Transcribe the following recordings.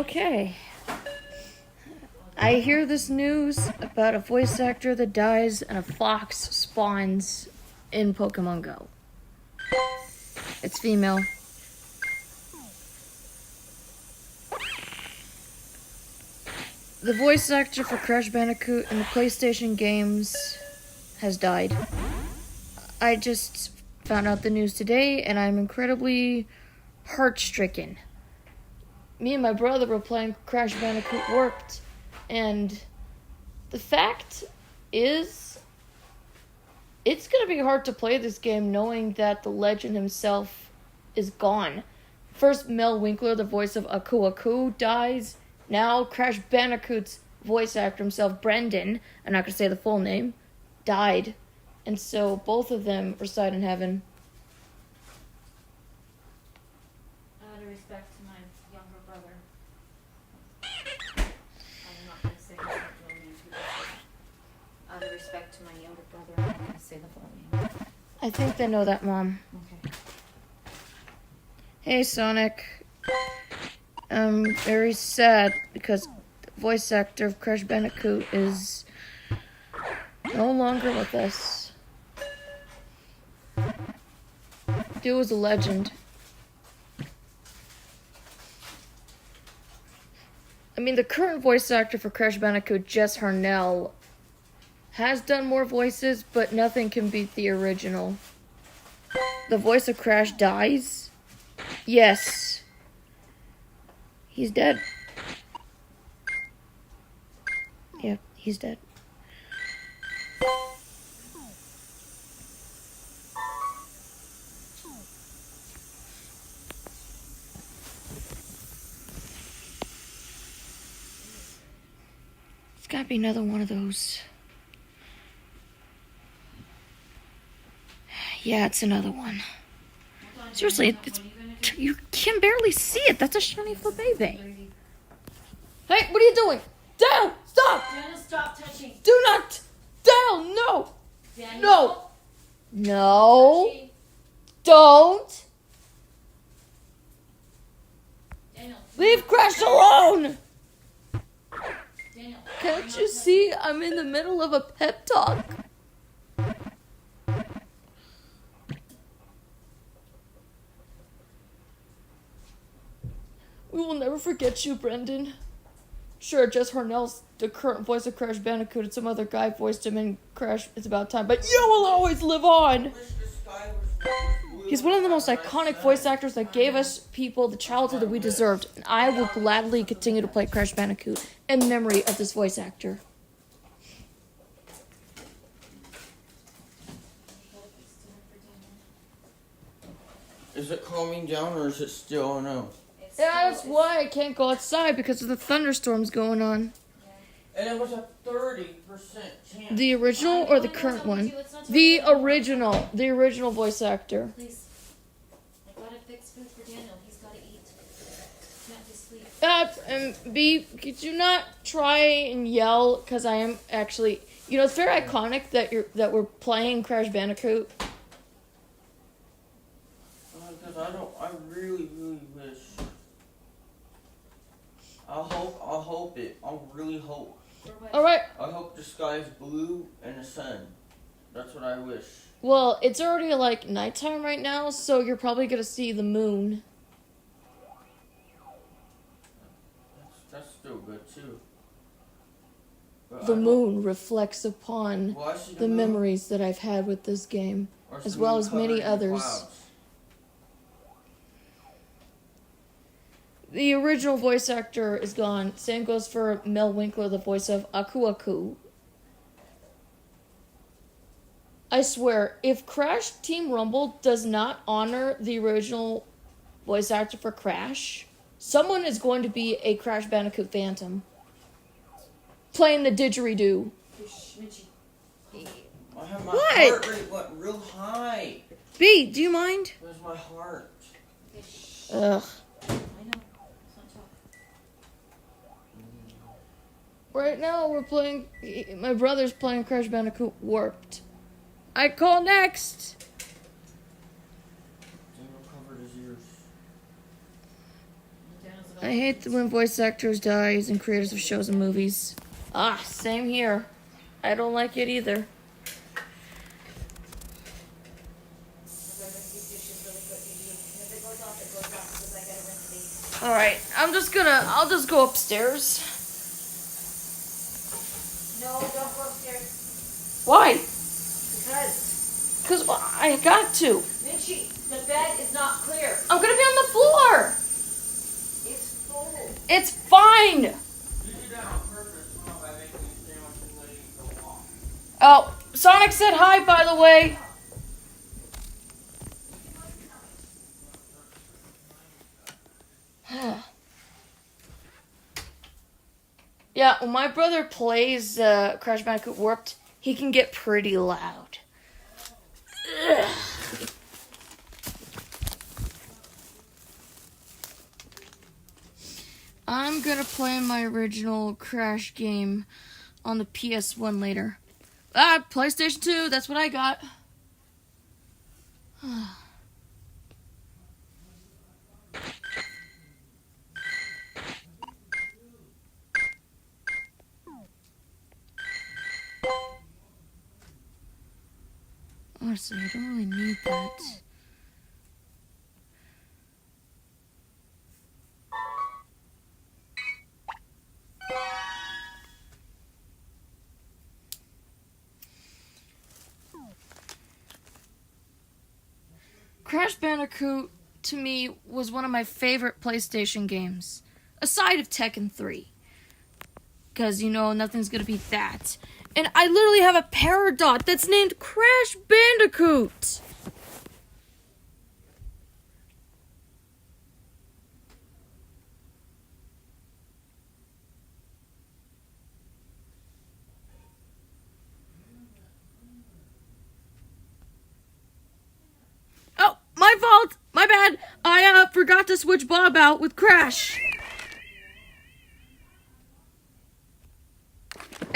Okay. I hear this news about a voice actor that dies and a fox spawns in Pokemon Go. It's female. The voice actor for Crash Bandicoot in the PlayStation games has died. I just found out the news today and I'm incredibly heart-stricken. Me and my brother were playing Crash Bandicoot Warped, and the fact is, it's going to be hard to play this game knowing that the legend himself is gone. First, Mel Winkler, the voice of Aku Aku, dies. Now, Crash Bandicoot's voice actor himself, Brendan, I'm not going to say the full name, died. And so both of them reside in heaven. Out of respect to my younger brother. I'm not going to say his real name. Out of respect to my younger brother, I'm not going to say the full name. I think they know that, Mom. Okay. Hey, Sonic. I'm very sad because the voice actor of Crash Bandicoot is no longer with us. Dude was a legend. I mean, the current voice actor for Crash Bandicoot, Jess Harnell, has done more voices, but nothing can beat the original. The voice of Crash dies? Yes. He's dead. Yep, he's dead. It's gotta be another one of those. Yeah, it's another one. Seriously, you can barely see it. That's a shiny Flabébé. Hey, what are you doing? Dale, stop! Daniel, stop touching. Do not! Dale, no! Daniel. No! No! Don't! Daniel. Leave Crash alone! Daniel. Can't you see I'm in the middle of a pep talk? We will never forget you, Brendan. Sure, Jess Harnell's the current voice of Crash Bandicoot, and some other guy voiced him in Crash It's About Time, but you will always live on! He's one of the most iconic voice actors that gave us people the childhood that we deserved, and I will gladly continue to play Crash Bandicoot in memory of this voice actor. Is it calming down or is it still no? Yeah, that's why I can't go outside, because of the thunderstorms going on. And it was a 30% chance. The original or the current one? The original voice actor. Please. I gotta fix food for Daniel. He's gotta eat. He can't just sleep. And B, could you not try and yell? Because I am actually, it's very iconic that we're playing Crash Bandicoot. Because I really wish. I'll really hope. All right. I hope the sky is blue and the sun. That's what I wish. Well, it's already like nighttime right now, so you're probably gonna see the moon. That's still good too. But The moon reflects upon Well, I see the moon, memories that I've had with this game, or is as the well moon as many covered in others. clouds? The original voice actor is gone. Same goes for Mel Winkler, the voice of Aku Aku. I swear, if Crash Team Rumble does not honor the original voice actor for Crash, someone is going to be a Crash Bandicoot Phantom. Playing the didgeridoo. I have my What? heart rate went real high. B, do you mind? Where's my heart? Ugh. I know. It's not talk. Right now, we're playing. My brother's playing Crash Bandicoot Warped. I call next. Daniel covered his ears. I hate when voice actors dies and creators of shows and movies. Ah, same here. I don't like it either. Alright, I'll just go upstairs. No, don't go upstairs. Why? Because, Because I got to. Minchie, the bed is not clear. I'm gonna be on the floor. It's full. It's fine. You did that on purpose, not by making me stay on and letting you go off. Oh, Sonic said hi, by the way. Yeah, when my brother plays Crash Bandicoot Warped, he can get pretty loud. Ugh. I'm gonna play my original Crash game on the PS1 later. PlayStation 2, that's what I got. Honestly, I don't really need that. Crash Bandicoot, to me, was one of my favorite PlayStation games, aside of Tekken 3. Because, nothing's gonna beat that. And I literally have a Peridot that's named Crash Bandicoot! Oh, my fault! My bad! I forgot to switch Bob out with Crash!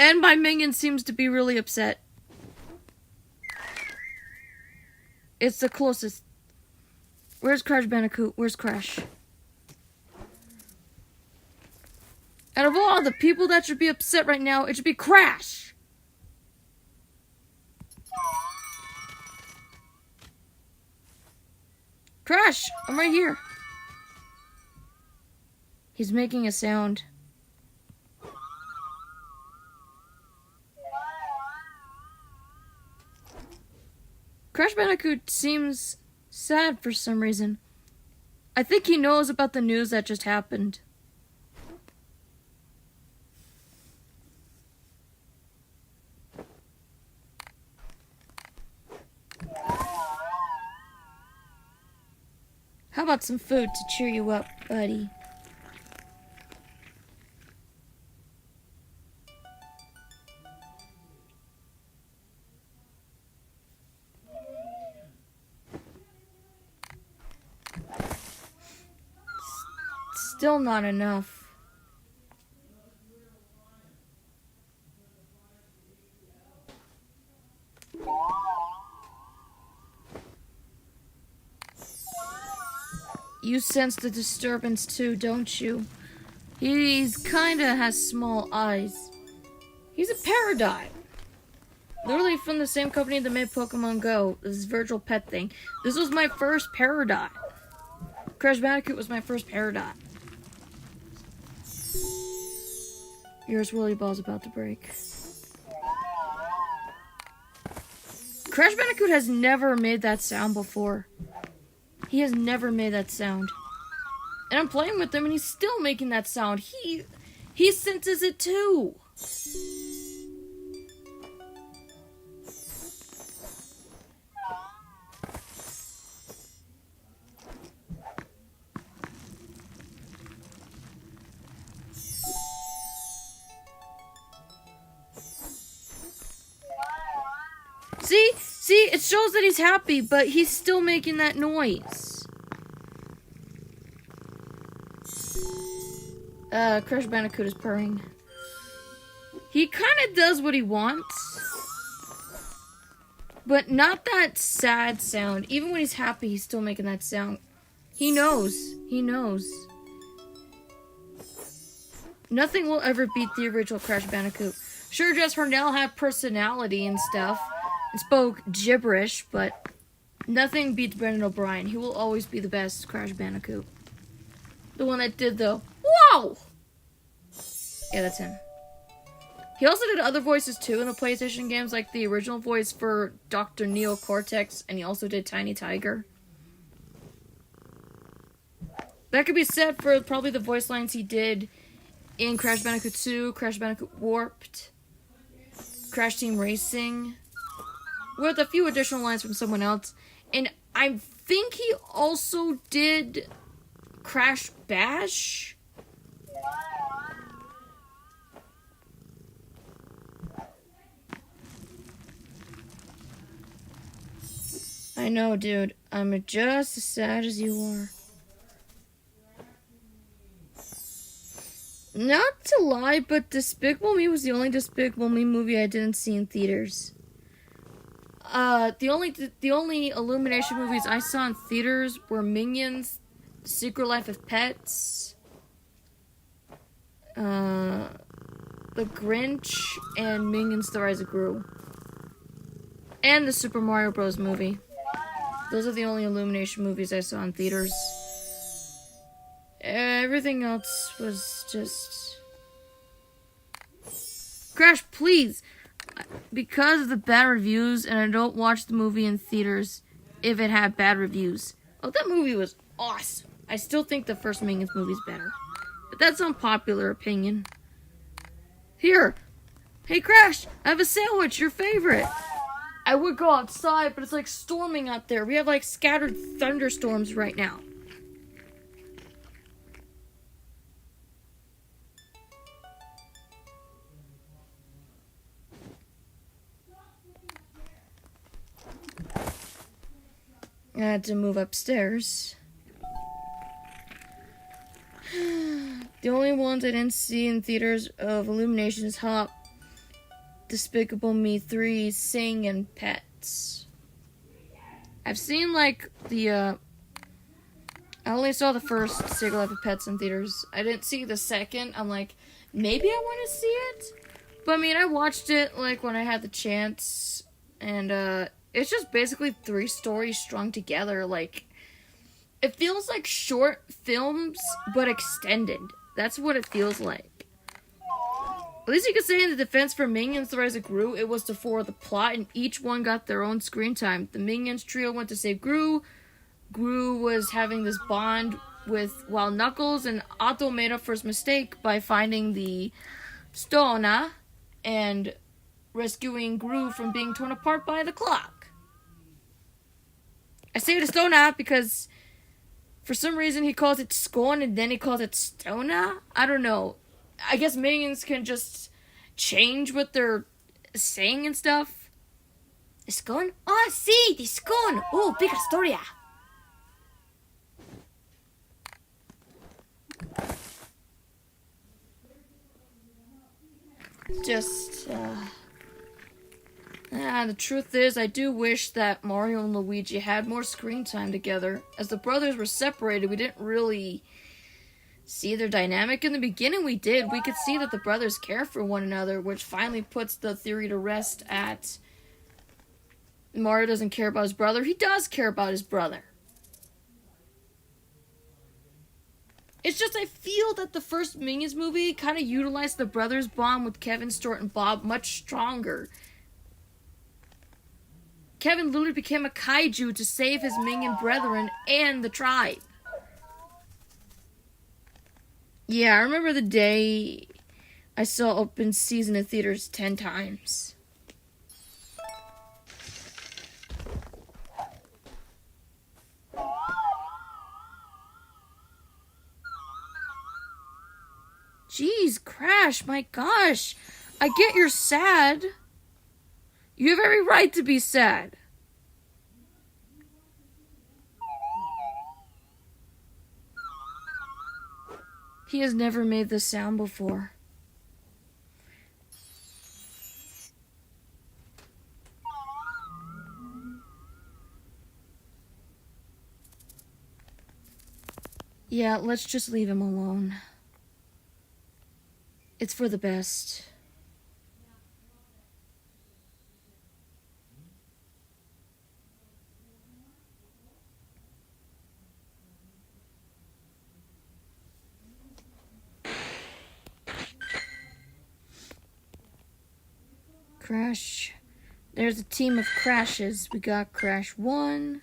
And my minion seems to be really upset. It's the closest. Where's Crash Bandicoot? Where's Crash? Out of all the people that should be upset right now, it should be Crash! Crash! I'm right here. He's making a sound. Crash Bandicoot seems sad for some reason. I think he knows about the news that just happened. How about some food to cheer you up, buddy? Still not enough. You sense the disturbance too, don't you? He's kinda has small eyes. He's a Peridot. Literally from the same company that made Pokemon Go. This virtual pet thing. This was my first Peridot. Crash Bandicoot was my first Peridot. Yours Willy Ball's about to break. Crash Bandicoot has never made that sound before. He has never made that sound. And I'm playing with him and he's still making that sound. He senses it too. See, it shows that he's happy, but he's still making that noise. Crash Bandicoot is purring. He kind of does what he wants, but not that sad sound. Even when he's happy, he's still making that sound. He knows. He knows. Nothing will ever beat the original Crash Bandicoot. Sure, Jess Hornell had personality and stuff, and spoke gibberish, but nothing beats Brendan O'Brien. He will always be the best Crash Bandicoot. The one that did the wow! Yeah, that's him. He also did other voices too in the PlayStation games, like the original voice for Dr. Neo Cortex, and he also did Tiny Tiger. That could be said for probably the voice lines he did in Crash Bandicoot 2, Crash Bandicoot Warped, Crash Team Racing, with a few additional lines from someone else. And I think he also did Crash Bash. I know, dude. I'm just as sad as you are. Not to lie, but Despicable Me was the only Despicable Me movie I didn't see in theaters. The only Illumination movies I saw in theaters were Minions, The Secret Life of Pets, The Grinch, and Minions: The Rise of Gru. And the Super Mario Bros. Movie. Those are the only Illumination movies I saw in theaters. Everything else was just... Crash, please! Because of the bad reviews, and I don't watch the movie in theaters if it had bad reviews. Oh, that movie was awesome. I still think the first Minions movie is better. But that's unpopular opinion. Here! Hey, Crash! I have a sandwich, your favorite! I would go outside, but it's like storming out there. We have like scattered thunderstorms right now. I had to move upstairs. The only ones I didn't see in theaters of Illumination is Hop, Despicable Me 3, Sing, and Pets. I've seen like the I only saw the first Secret Life of Pets in theaters. I didn't see the second. I'm like, maybe I want to see it. But I mean, I watched it like when I had the chance, and it's just basically 3 stories strung together. Like, it feels like short films, but extended. That's what it feels like. At least you could say in the defense for Minions: The Rise of Gru, it was to forward the plot, and each one got their own screen time. The Minions trio went to save Gru. Gru was having this bond with while Knuckles and Otto made up for his mistake by finding the Stona and rescuing Gru from being torn apart by the clock. I say the Stona because for some reason he calls it Scone and then he calls it Stona. I don't know. I guess Minions can just change what they're saying and stuff. Scone? Oh, sí, the Scone. Oh, big historia. Just, the truth is, I do wish that Mario and Luigi had more screen time together. As the brothers were separated, we didn't really see their dynamic. In the beginning we did. We could see that the brothers care for one another, which finally puts the theory to rest at Mario doesn't care about his brother. He does care about his brother. It's just I feel that the first Minions movie kind of utilized the brothers' bond with Kevin, Stuart, and Bob much stronger. Kevin literally became a kaiju to save his Minion brethren and the tribe. Yeah, I remember the day I saw open season in theaters 10 times. Jeez, Crash, my gosh. I get you're sad. You have every right to be sad. He has never made this sound before. Yeah, let's just leave him alone. It's for the best. Crash. There's a team of crashes. We got Crash 1,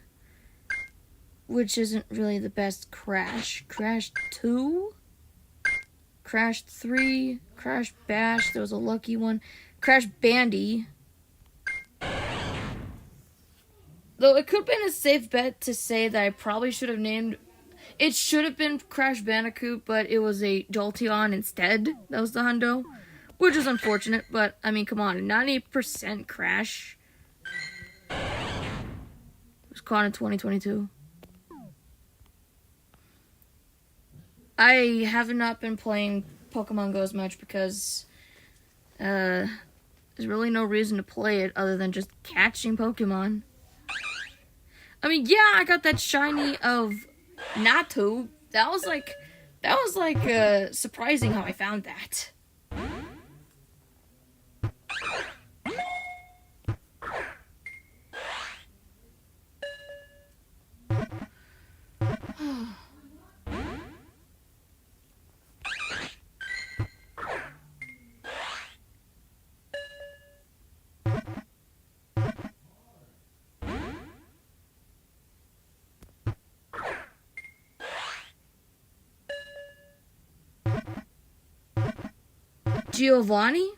which isn't really the best Crash. Crash 2, Crash 3, Crash Bash, there was a lucky one. Crash Bandy. Though it could have been a safe bet to say that I probably should have named... It should have been Crash Bandicoot, but it was a Jolteon instead. That was the hundo. Which is unfortunate, but, I mean, come on. 90% Crash. It was caught in 2022. I have not been playing Pokemon Go as much because there's really no reason to play it other than just catching Pokemon. I mean, yeah, I got that shiny of Natu. That was surprising how I found that. Giovanni?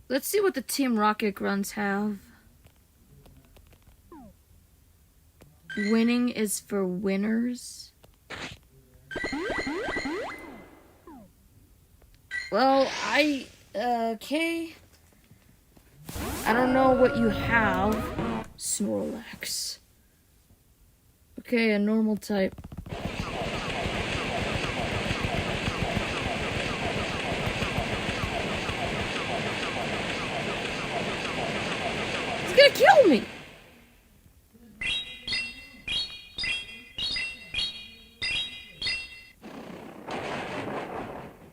Let's see what the Team Rocket grunts have. Winning is for winners. Well, okay. I don't know what you have. Snorlax. Okay, a normal type. It's gonna kill me!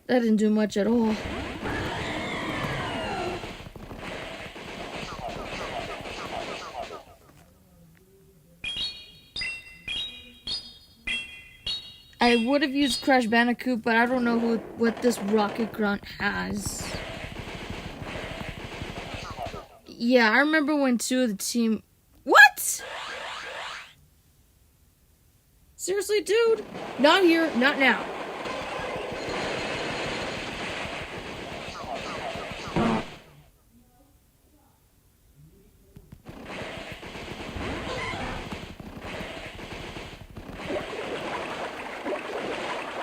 That didn't do much at all. I would have used Crash Bandicoot, but I don't know what this Rocket Grunt has. Yeah, I remember when two of the team... What?! Seriously, dude? Not here, not now.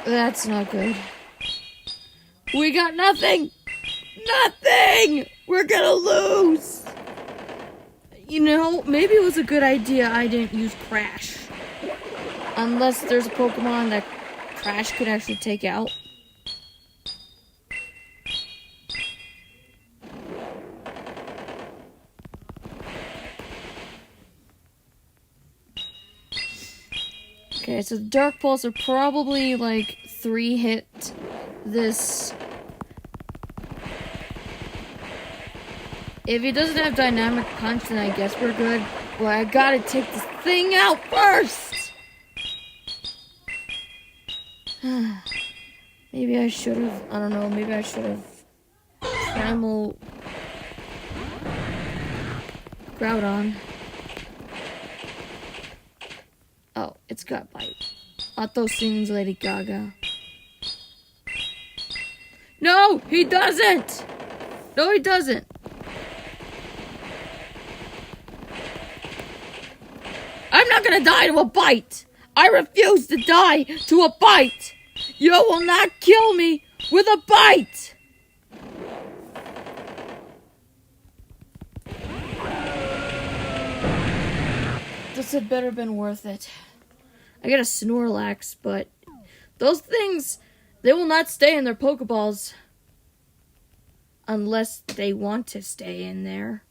That's not good. We got nothing! Nothing! We're gonna lose! You know, maybe it was a good idea I didn't use Crash. Unless there's a Pokemon that Crash could actually take out. Okay, so the Dark Pulse are probably like 3-hit this. If he doesn't have Dynamic Punch, then I guess we're good. Well, I gotta take this thing out first! Maybe I should have, I don't know, maybe I should have Primal Groudon. Oh, it's got Bite. Otto sings Lady Gaga. No, he doesn't! No, he doesn't! I'm not gonna die to a bite! I refuse to die to a bite! You will not kill me with a bite! This had better been worth it. I got a Snorlax, but those things, they will not stay in their Pokeballs. Unless they want to stay in there.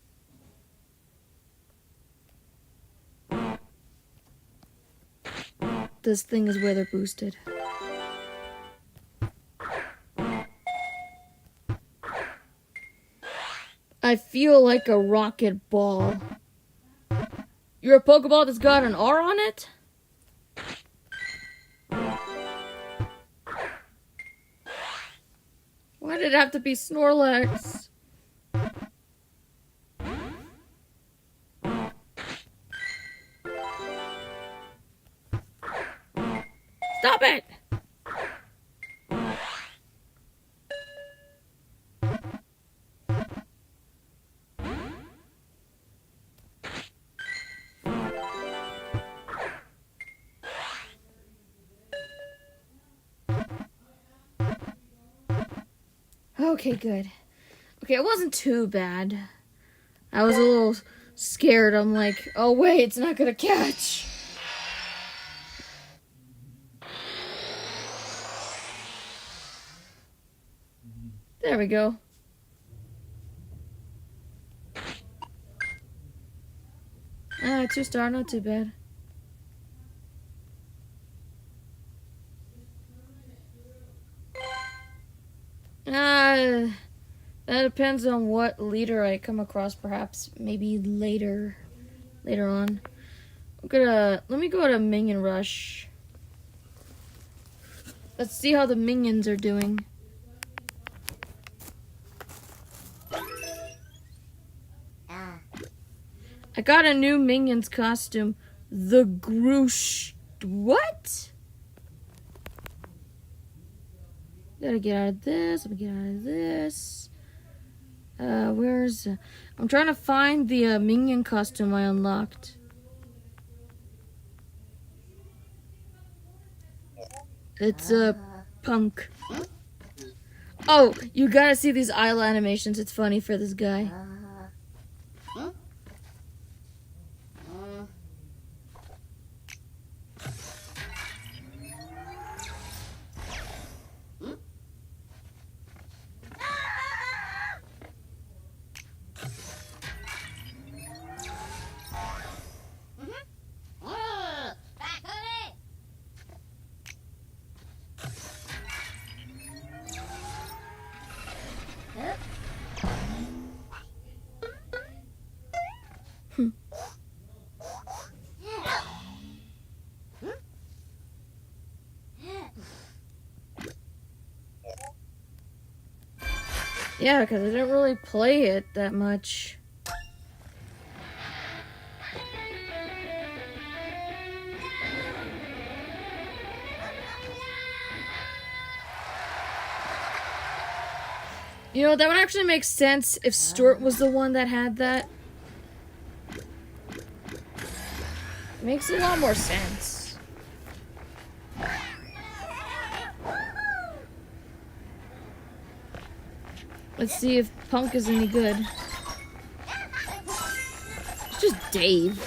this thing is where they're boosted. I feel like a rocket ball. You're a Pokeball that's got an R on it? Why did it have to be Snorlax? Stop it! Okay, good. Okay, it wasn't too bad. I was a little scared. I'm like, oh wait, it's not gonna catch. There we go. Ah, 2-star, not too bad. That depends on what leader I come across, perhaps. Maybe later on. Let me go to Minion Rush. Let's see how the minions are doing. I got a new Minions costume. The Groosh. What? Gotta get out of this. Let me get out of this. I'm trying to find the minion costume I unlocked. It's a punk. Oh, you gotta see these idle animations. It's funny for this guy. Yeah, because I didn't really play it that much. You know, that would actually make sense if Stuart was the one that had that. Makes a lot more sense. Let's see if Punk is any good. It's just Dave.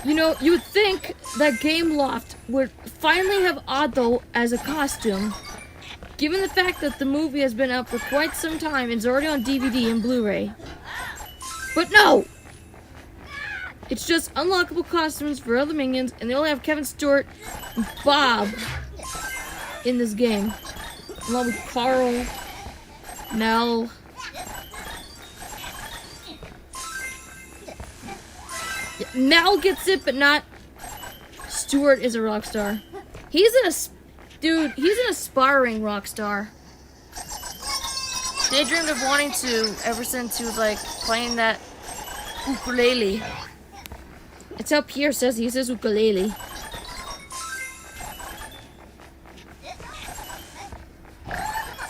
You know, you would think that Gameloft would finally have Otto as a costume, given the fact that the movie has been out for quite some time and it's already on DVD and Blu-ray. But no! It's just unlockable costumes for other minions, and they only have Kevin Stewart and Bob in this game. Along with Carl, Nell. Yeah, Nell gets it, but not... Stewart is a rock star. He's an aspiring rock star. Daydreamed of wanting to ever since he was like playing that ukulele. It's how Pierre says he says ukulele.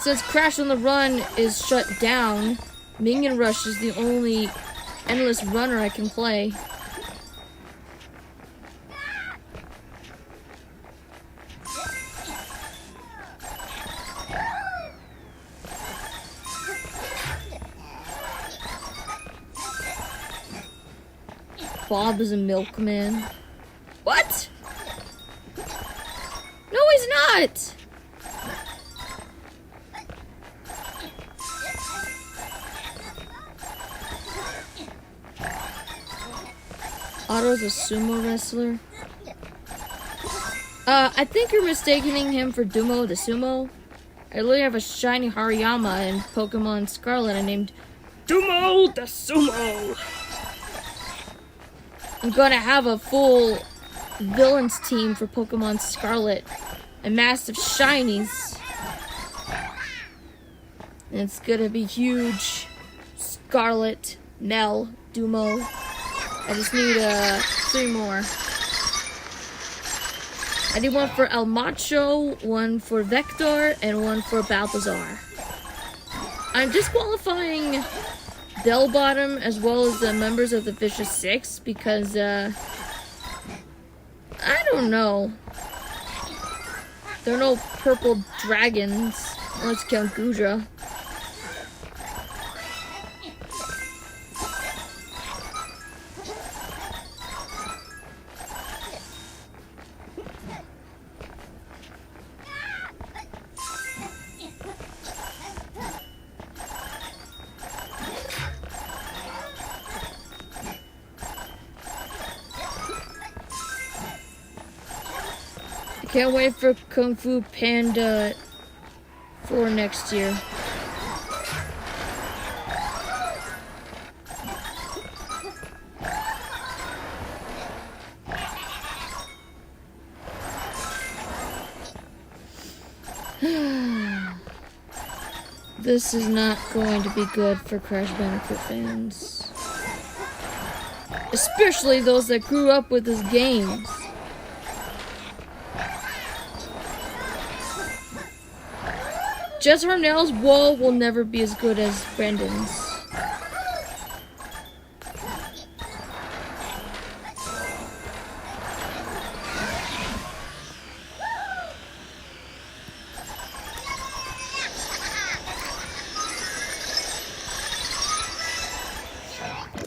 Since Crash on the Run is shut down, Minion Rush is the only endless runner I can play. Bob is a milkman. What? No, he's not! Otto's a sumo wrestler. I think you're mistaking him for Dumo the sumo. I literally have a shiny Hariyama in Pokemon Scarlet and named Dumo the sumo. I'm gonna have a full villains team for Pokemon Scarlet. A massive shinies. And it's gonna be huge. Scarlet, Nell, Dumo. I just need 3 more. I need one for El Macho, one for Vector, and one for Balthazar. I'm disqualifying Bell Bottom as well as the members of the Vicious Six because, I don't know. There are no purple dragons. Let's count Gudra. Can't wait for Kung Fu Panda 4 next year. This is not going to be good for Crash Bandicoot fans. Especially those that grew up with his games. Jess Harnell's wall will never be as good as Brendan's.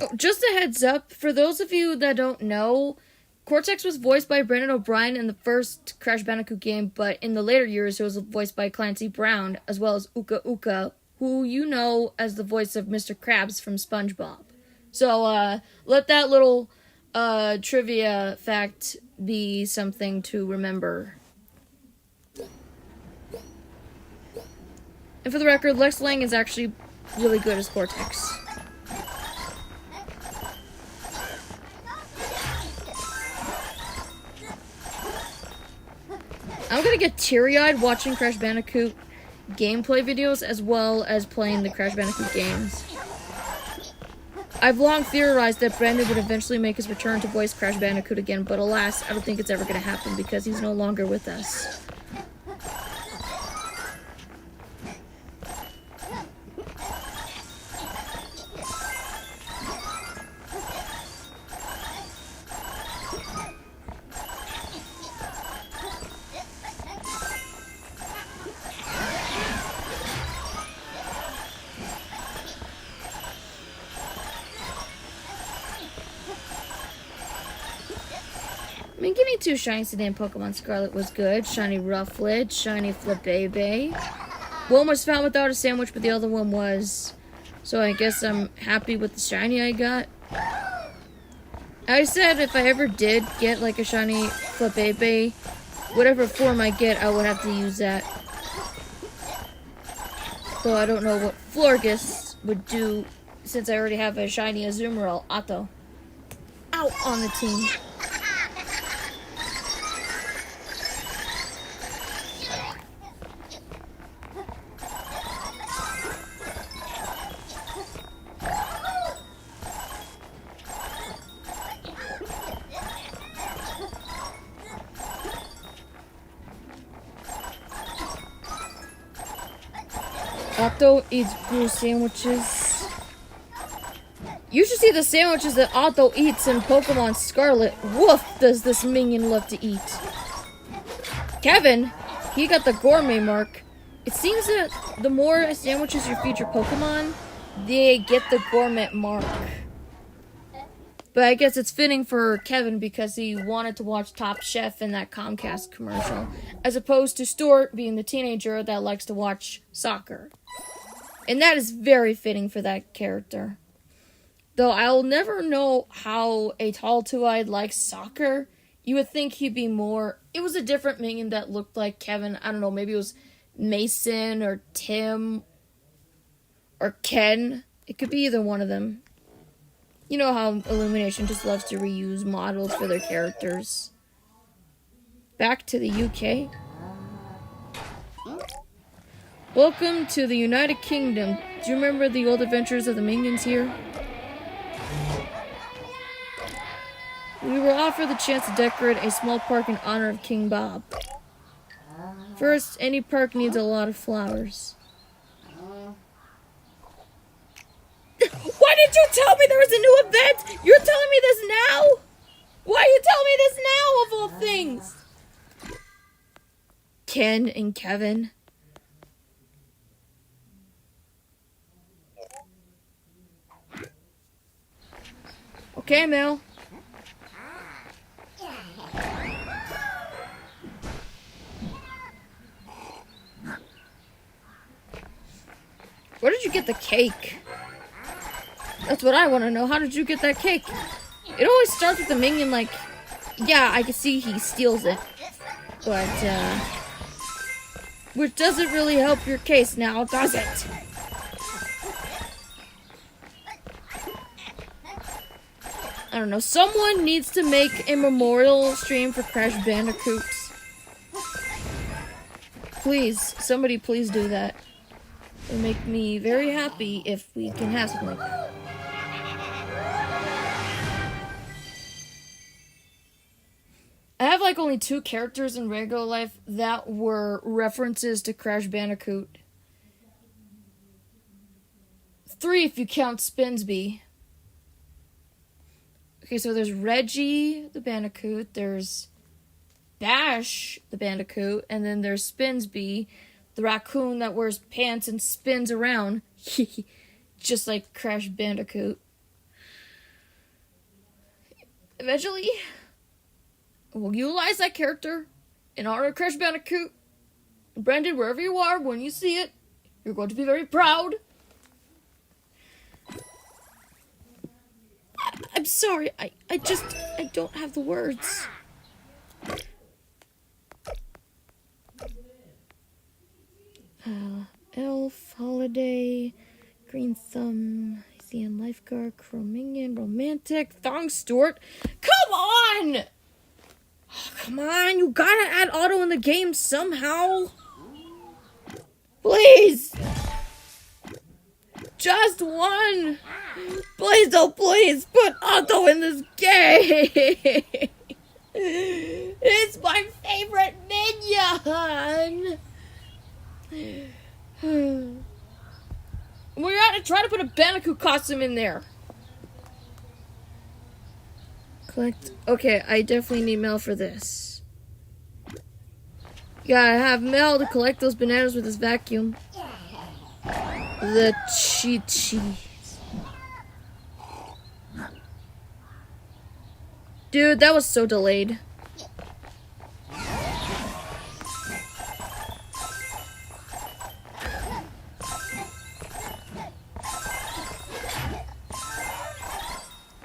Oh, just a heads up, for those of you that don't know, Cortex was voiced by Brendan O'Brien in the first Crash Bandicoot game, but in the later years it was voiced by Clancy Brown, as well as Uka Uka, who you know as the voice of Mr. Krabs from SpongeBob. So, let that little, trivia fact be something to remember. And for the record, Lex Lang is actually really good as Cortex. I'm gonna get teary-eyed watching Crash Bandicoot gameplay videos as well as playing the Crash Bandicoot games. I've long theorized that Brandon would eventually make his return to voice Crash Bandicoot again, but alas, I don't think it's ever gonna happen because he's no longer with us. I mean, getting 2 shinies today in Pokemon Scarlet was good. Shiny Rufflet, shiny Flabébé. One was found without a sandwich, but the other one was. So I guess I'm happy with the shiny I got. I said if I ever did get like a shiny Flabébé, whatever form I get, I would have to use that. Though I don't know what Florges would do since I already have a shiny Azumarill Otto out on the team. Otto eats blue sandwiches. You should see the sandwiches that Otto eats in Pokemon Scarlet. Woof, does this minion love to eat. Kevin, he got the gourmet mark. It seems that the more sandwiches you feed your Pokemon, they get the gourmet mark. But I guess it's fitting for Kevin because he wanted to watch Top Chef in that Comcast commercial, as opposed to Stuart being the teenager that likes to watch soccer. And that is very fitting for that character. Though I'll never know how a tall two-eyed likes soccer. You would think he'd be more... It was a different minion that looked like Kevin. I don't know, maybe it was Mason or Tim or Ken. It could be either one of them. You know how Illumination just loves to reuse models for their characters. Back to the UK. Welcome to the United Kingdom. Do you remember the old adventures of the minions here? We were offered the chance to decorate a small park in honor of King Bob. First, any park needs a lot of flowers. Why did you tell me there was a new event? You're telling me this now? Why are you telling me this now, of all things? Ken and Kevin. Okay, Mel. Where did you get the cake? That's what I want to know. How did you get that cake? It always starts with the minion like, yeah, I can see he steals it. But, which doesn't really help your case now, does it? I don't know. Someone needs to make a memorial stream for Crash Bandicoot. Please, somebody please do that. It would make me very happy if we can have something like that. I have like only 2 characters in regular life that were references to Crash Bandicoot. 3 if you count Spinsby. Okay, so there's Reggie the Bandicoot, there's Bash the Bandicoot, and then there's Spinsby, the raccoon that wears pants and spins around. Just like Crash Bandicoot. Eventually, we'll utilize that character in honor of Crash Bandicoot. Brendan, wherever you are, when you see it, you're going to be very proud. I'm sorry, I don't have the words. Elf, Holiday, Green Thumb, Icean Lifeguard, Chrominian, Romantic, Thong Stewart. Come on! Oh, come on, you gotta add auto in the game somehow. Please! Just one! Please, oh please, put auto in this game! It's my favorite minion! We're gonna try to put a Bandicoot costume in there. Collect. Okay, I definitely need Mel for this. Gotta have Mel to collect those bananas with his vacuum. The cheat sheets. Dude, that was so delayed.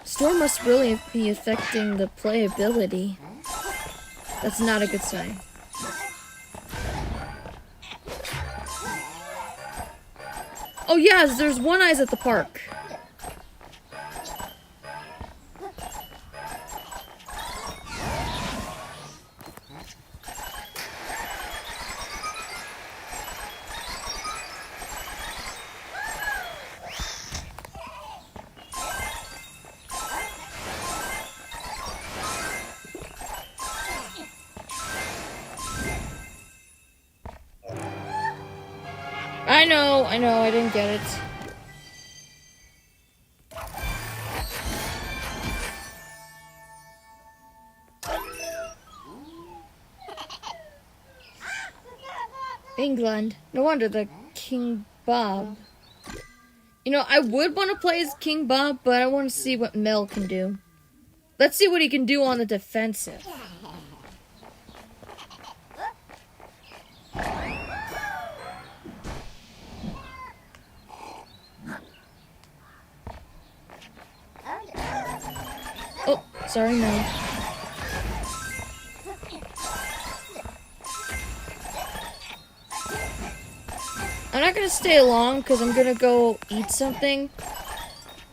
Storm must really be affecting the playability. That's not a good sign. Oh yes, there's One Eyes at the park. I know, I didn't get it. England. No wonder the King Bob. You know, I would want to play as King Bob, but I want to see what Mel can do. Let's see what he can do on the defensive. Sorry, Mel. I'm not gonna stay long because I'm gonna go eat something.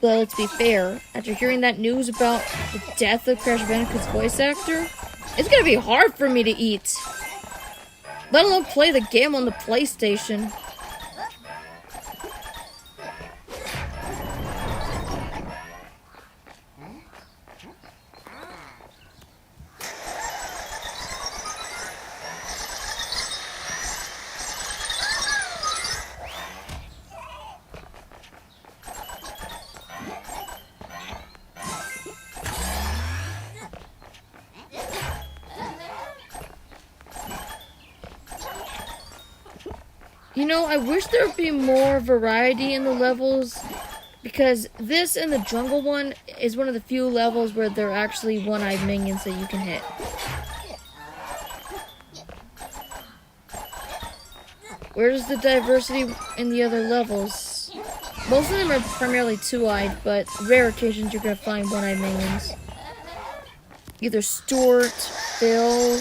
But let's be fair, after hearing that news about the death of Crash Bandicoot's voice actor, it's gonna be hard for me to eat. Let alone play the game on the PlayStation. You know, I wish there would be more variety in the levels, because this and the jungle one is one of the few levels where there are actually one-eyed minions that you can hit. Where's the diversity in the other levels? Most of them are primarily two-eyed, but rare occasions you're gonna find one-eyed minions. Either Stuart, Phil,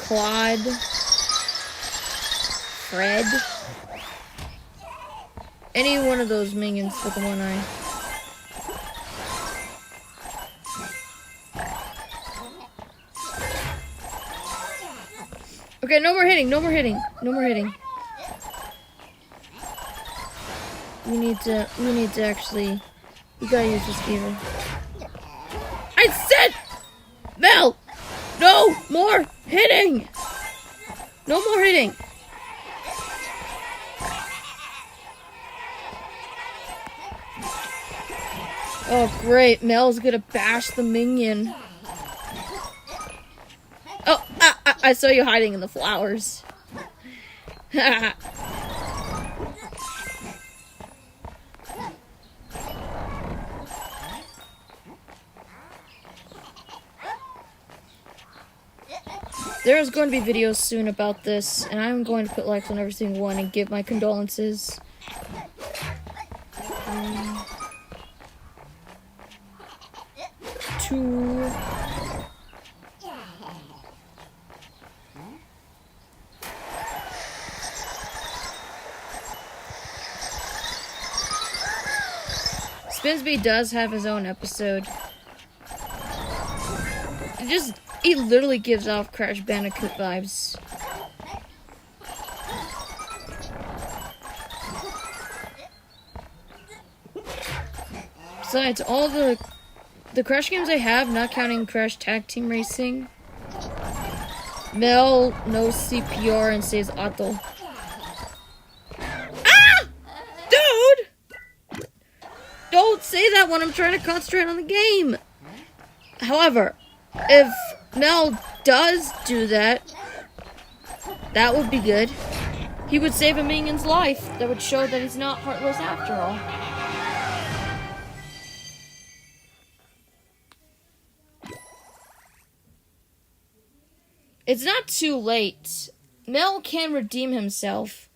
Claude, Fred. Any one of those minions with the one eye. Okay, no more hitting, no more hitting, no more hitting. We need to actually, we gotta use this fever. I said, Mel, no more hitting. No more hitting. Oh great, Mel's gonna bash the minion. Oh, I saw you hiding in the flowers. There's going to be videos soon about this, and I'm going to put likes on every single one and give my condolences. Spinsby does have his own episode. He literally gives off Crash Bandicoot vibes. Besides, all the Crash games I have, not counting Crash Tag Team Racing, Mel knows CPR and says auto. Ah! Dude! Don't say that when I'm trying to concentrate on the game. However, if Mel does do that, that would be good. He would save a minion's life. That would show that he's not heartless after all. It's not too late. Mel can redeem himself.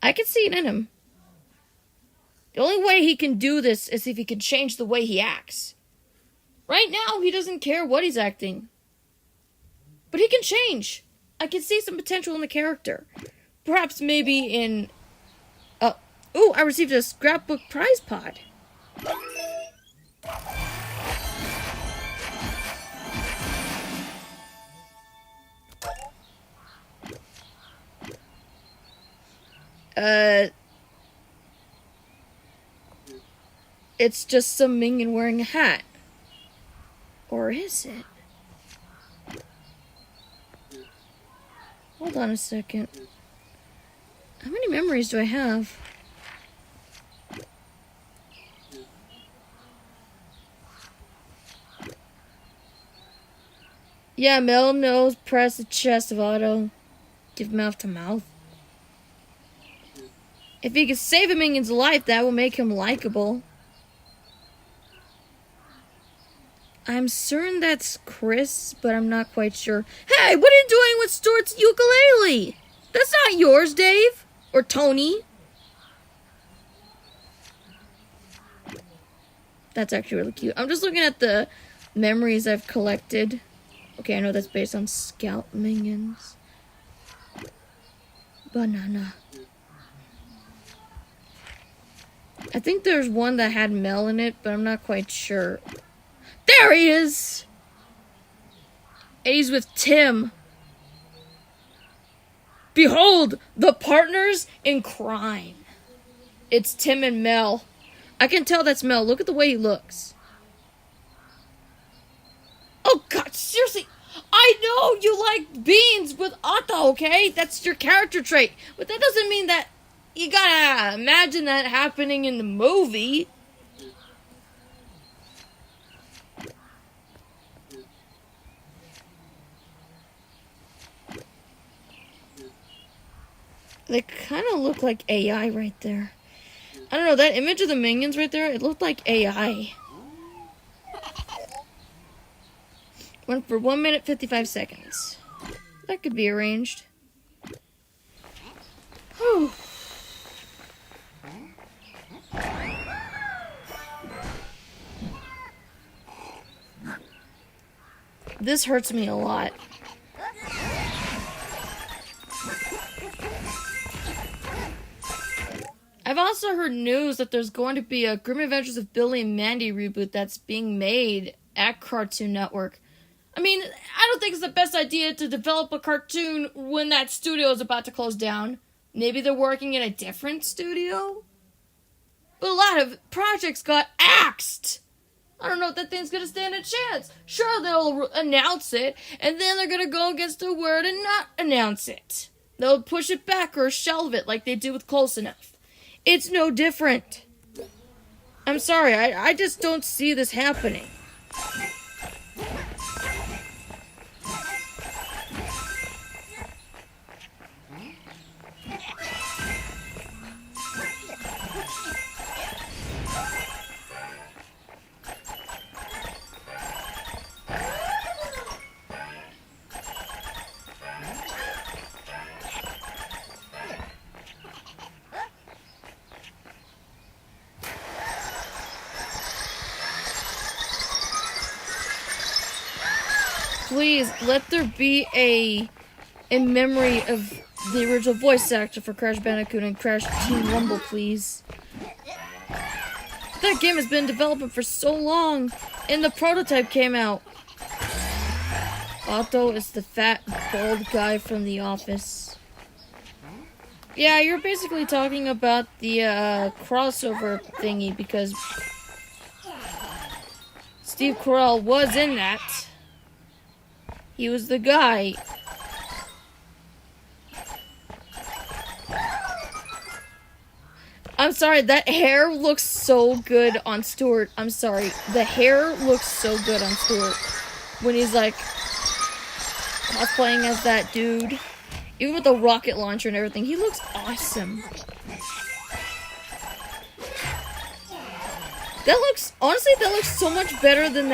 I can see it in him. The only way he can do this is if he can change the way he acts. Right now, he doesn't care what he's acting. But he can change. I can see some potential in the character. Perhaps maybe in... ooh, I received a scrapbook prize pod. It's just some minion wearing a hat. Or is it? Hold on a second. How many memories do I have? Yeah, Mel knows press the chest of auto. Give mouth to mouth. If he can save a minion's life, that will make him likable. I'm certain that's Chris, but I'm not quite sure. Hey, what are you doing with Stuart's ukulele? That's not yours, Dave. Or Tony. That's actually really cute. I'm just looking at the memories I've collected. Okay, I know that's based on Scout Minions. Banana. I think there's one that had Mel in it, but I'm not quite sure. There he is! And he's with Tim. Behold, the partners in crime. It's Tim and Mel. I can tell that's Mel. Look at the way he looks. Oh God, seriously. I know you like beans with Otto, okay? That's your character trait. But that doesn't mean that you gotta imagine that happening in the movie. They kind of look like AI right there. I don't know, that image of the minions right there, it looked like AI. Went for 1 minute 55 seconds. That could be arranged. Whew. This hurts me a lot. I've also heard news that there's going to be a Grim Adventures of Billy and Mandy reboot that's being made at Cartoon Network. I mean, I don't think it's the best idea to develop a cartoon when that studio is about to close down. Maybe they're working in a different studio? But a lot of projects got axed. I don't know if that thing's gonna stand a chance. Sure, they'll announce it, and then they're gonna go against their word and not announce it. They'll push it back or shelve it like they did with Close Enough. It's no different. I'm sorry, I just don't see this happening. Please, let there be a memory of the original voice actor for Crash Bandicoot and Crash Team Rumble, please. That game has been developing for so long, and the prototype came out. Otto is the fat, bald guy from The Office. Yeah, you're basically talking about the crossover thingy, because Steve Carell was in that. He was the guy. I'm sorry, that hair looks so good on Stuart. I'm sorry. The hair looks so good on Stuart. When he's like cosplaying as that dude. Even with the rocket launcher and everything. He looks awesome. Honestly, that looks so much better than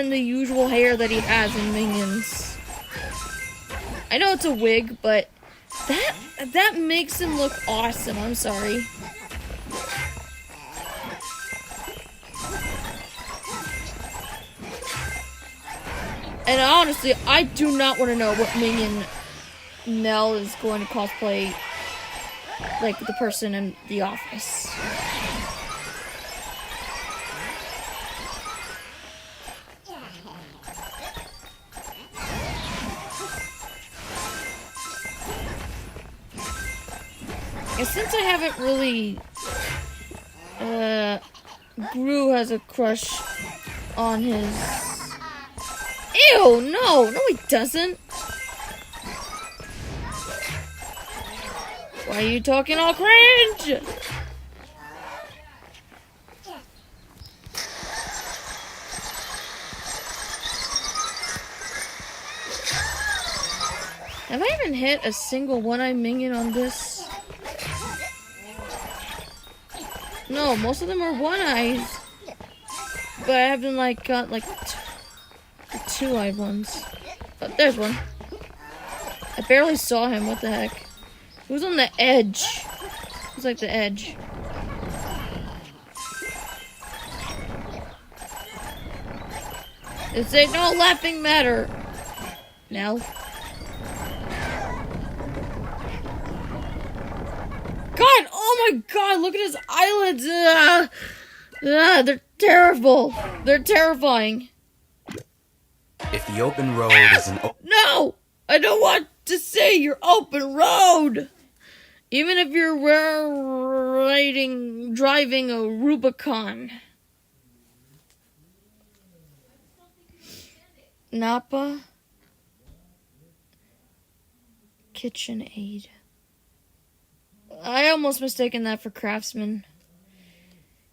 the usual hair that he has in Minions. I know it's a wig, but that makes him look awesome. I'm sorry. And honestly, I do not want to know what Minion Mel is going to cosplay like the person in The Office. And since I haven't really, Gru has a crush on his... Ew, no, he doesn't. Why are you talking all cringe? Have I even hit a single one-eyed minion on this? No, most of them are one-eyes. But I haven't, got, the two-eyed ones. Oh, there's one. I barely saw him, what the heck. He was on the edge. He was like the edge. This ain't no laughing matter. Now. God, oh my god, look at his eyelids. They're terrible. They're terrifying. If the open road is an No! I don't want to say your open road! Even if you're driving a Rubicon. Napa KitchenAid. I almost mistaken that for Craftsman.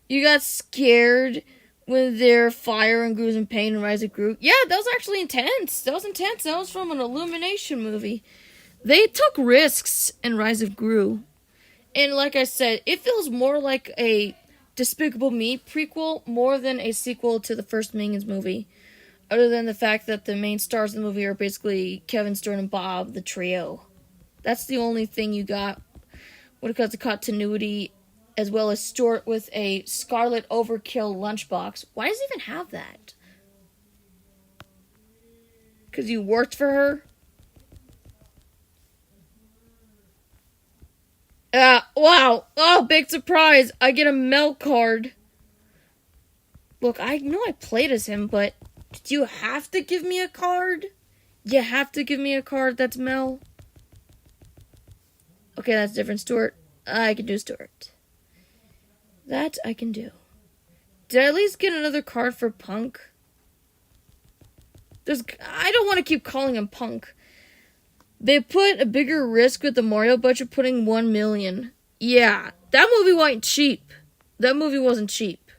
You got scared when their fire and Gru's in Pain and Rise of Gru. Yeah, that was actually intense. That was intense. That was from an Illumination movie. They took risks in Rise of Gru. And like I said, it feels more like a Despicable Me prequel more than a sequel to the first Minions movie. Other than the fact that the main stars of the movie are basically Kevin, Stern, and Bob, the trio. That's the only thing you got when it comes to continuity, as well as Stuart with a Scarlet Overkill lunchbox. Why does he even have that? Because you worked for her? Wow. Oh, big surprise. I get a Mel card. Look, I know I played as him, but did you have to give me a card? You have to give me a card that's Mel? Okay, that's different. Stuart. I can do Stuart. That I can do. Did I at least get another card for Punk? I don't want to keep calling him Punk. They put a bigger risk with the Mario budget, putting 1 million. Yeah, that movie wasn't cheap. That movie wasn't cheap.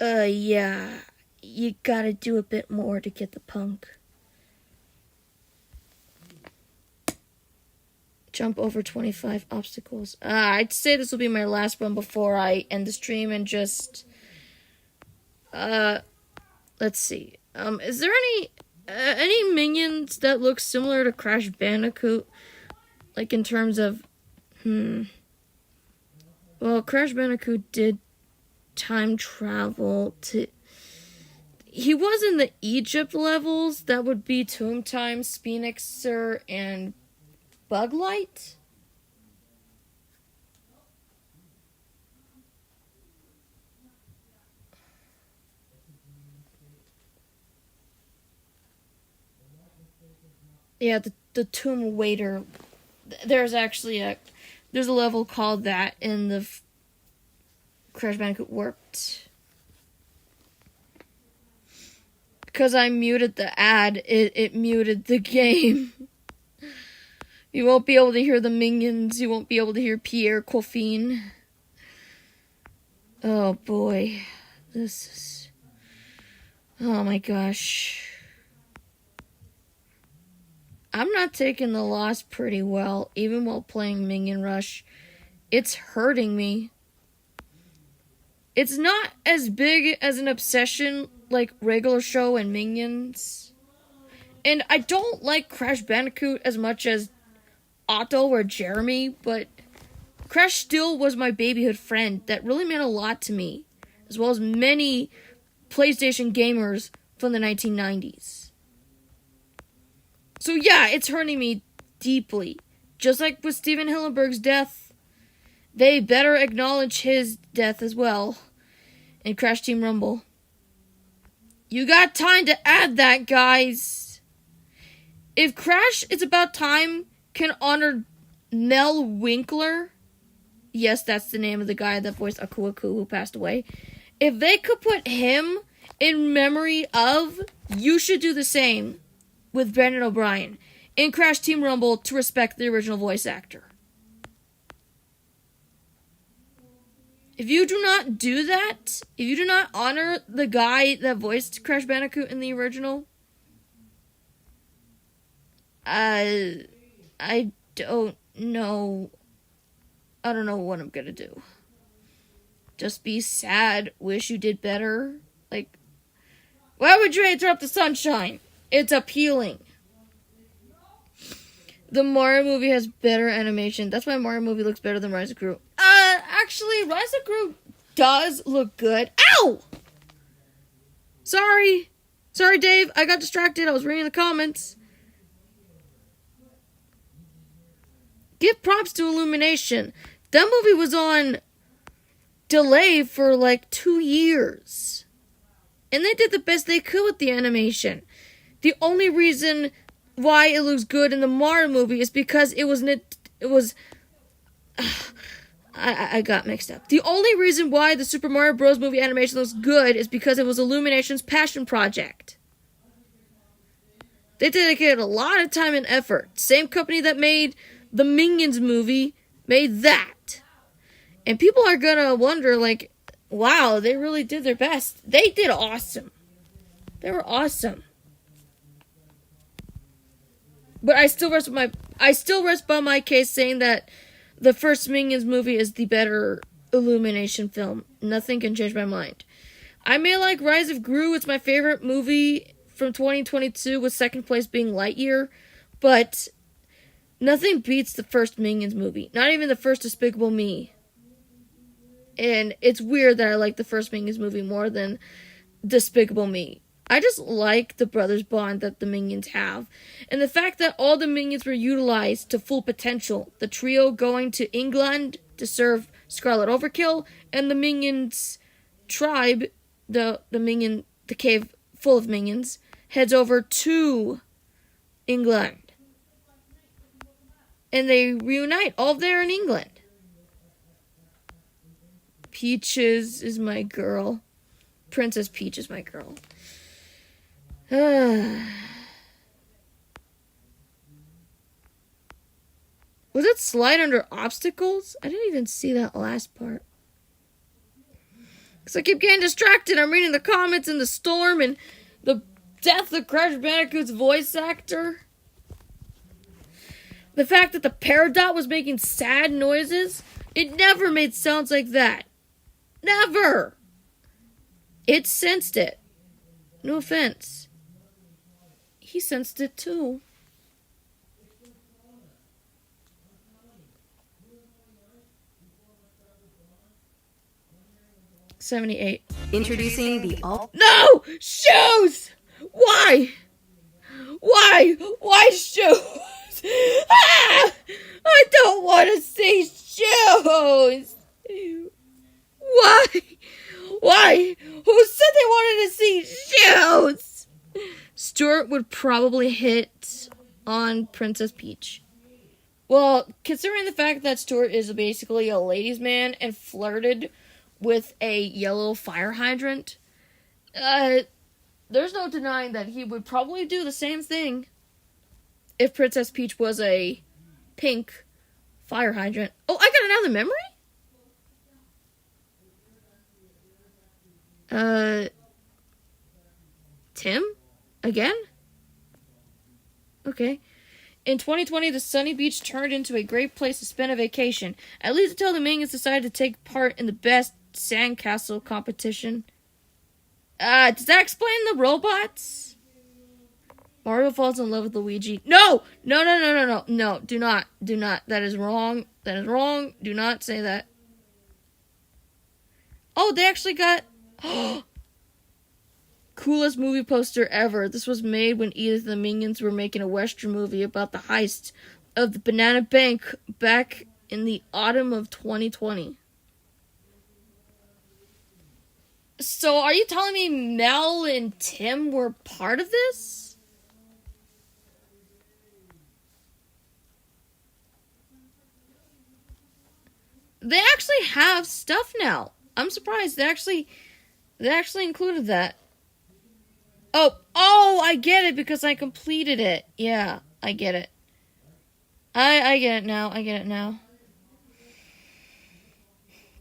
Yeah. You gotta do a bit more to get the Punk. Jump over 25 obstacles. I'd say this will be my last one before I end the stream and just... let's see. Is there any minions that look similar to Crash Bandicoot? Like in terms of... Well, Crash Bandicoot did time travel to... He was in the Egypt levels. That would be Tomb Time, Sphenixer, and Buglight? Yeah, the Tomb Waiter. There's actually there's a level called that in the Crash Bandicoot Warped. Because I muted the ad, it muted the game. You won't be able to hear the minions. You won't be able to hear Pierre Coffin. Oh boy. This is... Oh my gosh. I'm not taking the loss pretty well, even while playing Minion Rush. It's hurting me. It's not as big as an obsession like Regular Show and Minions. And I don't like Crash Bandicoot as much as Otto or Jeremy, but Crash still was my babyhood friend that really meant a lot to me, as well as many PlayStation gamers from the 1990s. So yeah, it's hurting me deeply. Just like with Steven Hillenburg's death, they better acknowledge his death as well in Crash Team Rumble. You got time to add that, guys. If Crash It's About Time can honor Mel Winkler, yes, that's the name of the guy that voiced Aku Aku who passed away. If they could put him in memory of, you should do the same with Brandon O'Brien in Crash Team Rumble to respect the original voice actor. If you do not do that, if you do not honor the guy that voiced Crash Bandicoot in the original, I don't know. I don't know what I'm gonna do. Just be sad, wish you did better. Like, why would you interrupt the sunshine? It's appealing. The Mario movie has better animation. That's why Mario movie looks better than Rise of Gru. Actually, Rise of Gru does look good. Ow! Sorry, Dave. I got distracted. I was reading the comments. Give props to Illumination. That movie was on delay for like 2 years. And they did the best they could with the animation. The only reason why it looks good in the Mario movie is because I got mixed up. The only reason why the Super Mario Bros. Movie animation looks good is because it was Illumination's passion project. They dedicated a lot of time and effort. Same company that made the Minions movie made that. And people are gonna wonder, like, wow, they really did their best. They did awesome. They were awesome. But I still rest by my case saying that the first Minions movie is the better Illumination film. Nothing can change my mind. I may like Rise of Gru. It's my favorite movie from 2022, with second place being Lightyear. But nothing beats the first Minions movie. Not even the first Despicable Me. And it's weird that I like the first Minions movie more than Despicable Me. I just like the brothers' bond that the Minions have. And the fact that all the Minions were utilized to full potential. The trio going to England to serve Scarlet Overkill, and the Minions tribe, the cave full of Minions, heads over to England. And they reunite all there in England. Peaches is my girl. Princess Peach is my girl. Was it slide under obstacles? I didn't even see that last part. Because I keep getting distracted. I'm reading the comments and the storm and the death of Crash Bandicoot's voice actor. The fact that the Peridot was making sad noises. It never made sounds like that. Never. It sensed it. No offense. He sensed it too. $78. Introducing the all. No! Shoes! Why? Why shoes? Ah! I don't want to see shoes! Why? Who said they wanted to see shoes? Stuart would probably hit on Princess Peach. Well, considering the fact that Stuart is basically a ladies' man and flirted with a yellow fire hydrant, there's no denying that he would probably do the same thing if Princess Peach was a pink fire hydrant. Oh, I got another memory? Tim? Again? Okay. In 2020, the sunny beach turned into a great place to spend a vacation. At least until the Minions decided to take part in the best sandcastle competition. Does that explain the robots? Mario falls in love with Luigi. No, do not. That is wrong. Do not say that. Oh, they actually got... Coolest movie poster ever. This was made when Edith and the Minions were making a Western movie about the heist of the Banana Bank back in the autumn of 2020. So, are you telling me Mel and Tim were part of this? They actually have stuff now. I'm surprised. They actually included that. Oh, I get it because I completed it. Yeah, I get it. I get it now.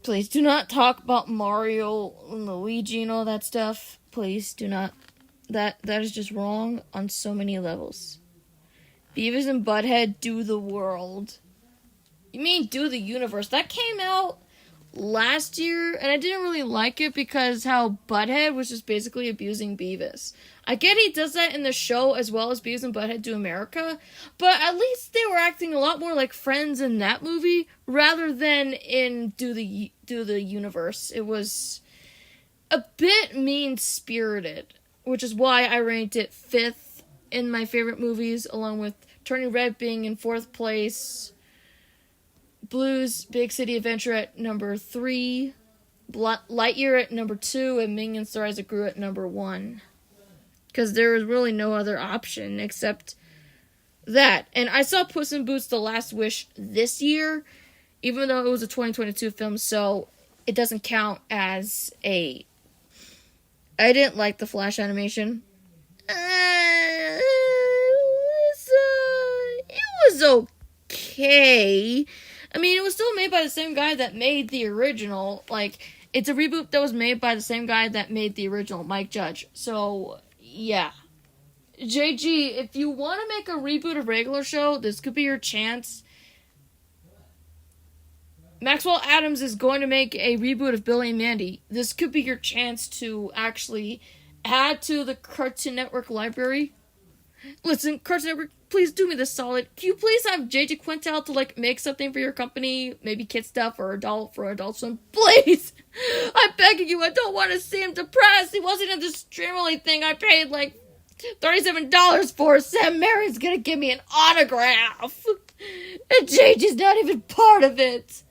Please do not talk about Mario and Luigi and all that stuff. Please do not. That is just wrong on so many levels. Beavis and Butthead do the world. You mean do the universe? That came out last year, and I didn't really like it because how Butthead was just basically abusing Beavis. I get he does that in the show as well as Beavis and Butthead Do America, but at least they were acting a lot more like friends in that movie rather than in Do the Universe. It was a bit mean-spirited, which is why I ranked it 5th in my favorite movies, along with Turning Red being in 4th place, Blue's Big City Adventure at number 3, Lightyear at number 2, and Minions: The Rise of Gru at number 1. Because there was really no other option except that. And I saw Puss in Boots: The Last Wish this year, even though it was a 2022 film, so it doesn't count as a... I didn't like the Flash animation. It was okay. I mean, it was still made by the same guy that made the original. Like, it's a reboot that was made by the same guy that made the original, Mike Judge. So, yeah. JG, if you want to make a reboot of regular show, this could be your chance. Maxwell Adams is going to make a reboot of Billy and Mandy. This could be your chance to actually add to the Cartoon Network library. Listen, Cartoon Network, please do me this solid. Can you please have JJ Quintel to, like, make something for your company? Maybe kid stuff or adult swim. Please! I'm begging you, I don't want to see him depressed. He wasn't in this Streamily thing I paid, like, $37 for. Sam Marion's gonna give me an autograph. And JJ's not even part of it.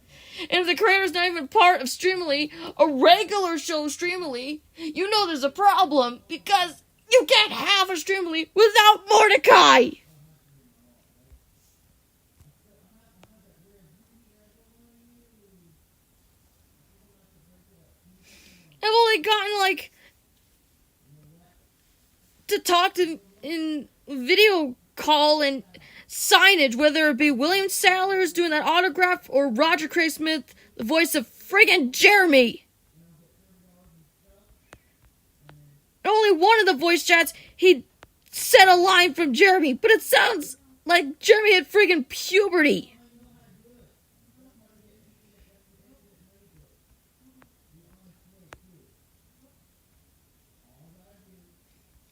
And if the creator's not even part of Streamily, a regular show Streamily, you know there's a problem, because you can't have a Streamily without Mordecai! I've only gotten, like, to talk to in video call and signage, whether it be William Sallers doing that autograph or Roger Craig Smith, the voice of friggin' Jeremy. Only one of the voice chats, he said a line from Jeremy, but it sounds like Jeremy had friggin' puberty.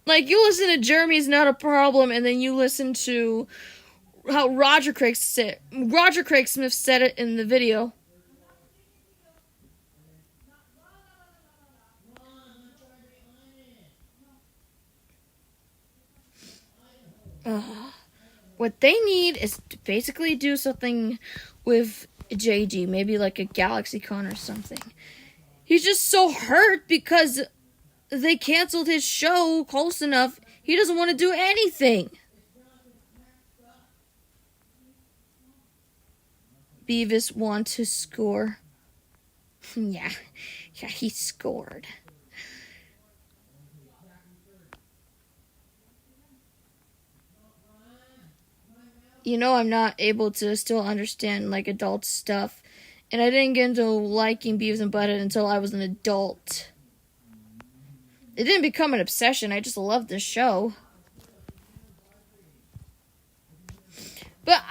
Like, you listen to Jeremy's Not a Problem, and then you listen to how Roger Craig Smith said it in the video. What they need is to basically do something with JG, maybe like a GalaxyCon or something. He's just so hurt because they canceled his show close enough. He doesn't want to do anything. Beavis wants to score. Yeah, he scored. You know, I'm not able to still understand, like, adult stuff. And I didn't get into liking Beavis and Butthead until I was an adult. It didn't become an obsession. I just loved the show. But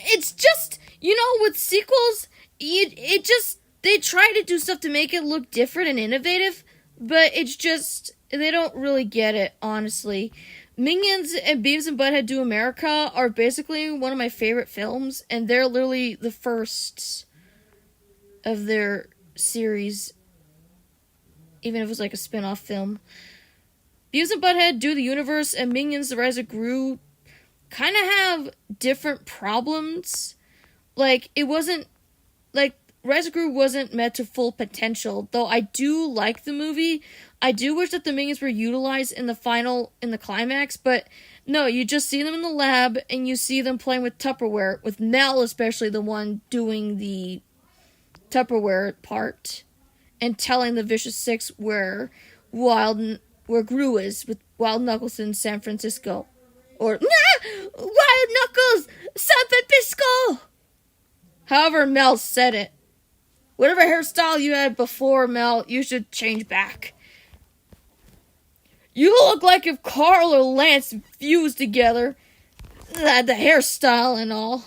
it's just, you know, with sequels, they try to do stuff to make it look different and innovative, but it's just, they don't really get it, honestly. Minions and Beavis and Butthead Do America are basically one of my favorite films, and they're literally the first of their series, even if it was like a spin-off film. Beavis and Butthead Do the Universe and Minions: The Rise of Gru kind of have different problems. Like, it wasn't, like, Rise of Gru wasn't met to full potential, though I do like the movie. I do wish that the Minions were utilized in the climax, but no, you just see them in the lab, and you see them playing with Tupperware, with Mel especially, the one doing the Tupperware part, and telling the Vicious Six where Gru is, with Wild Knuckles in San Francisco. Or, Wild Knuckles! San Francisco! However Mel said it. Whatever hairstyle you had before, Mel, you should change back. You look like if Carl or Lance fused together. The hairstyle and all.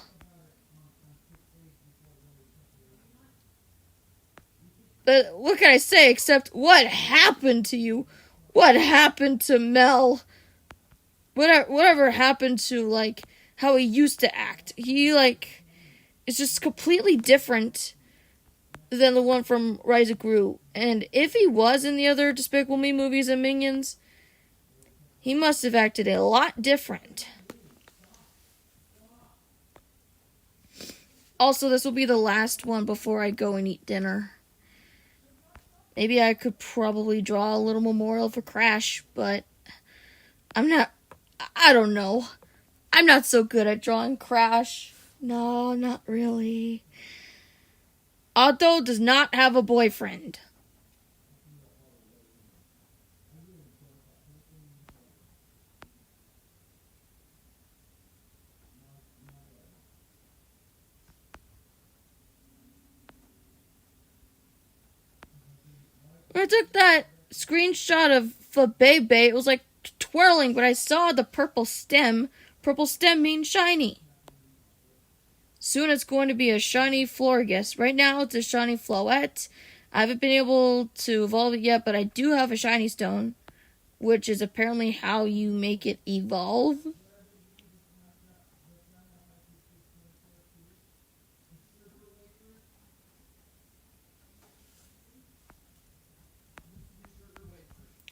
But what can I say except what happened to you? What happened to Mel? Whatever happened to, like, how he used to act? He, like, is just completely different than the one from Rise of Gru. And if he was in the other Despicable Me movies and Minions, he must have acted a lot different. Also, this will be the last one before I go and eat dinner. Maybe I could probably draw a little memorial for Crash, but I don't know. I'm not so good at drawing Crash. No, not really. Otto does not have a boyfriend. When I took that screenshot of Fabebe, it was like twirling, but I saw the purple stem. Purple stem means shiny. Soon it's going to be a shiny Florges. Right now it's a shiny Floette. I haven't been able to evolve it yet, but I do have a shiny stone, which is apparently how you make it evolve.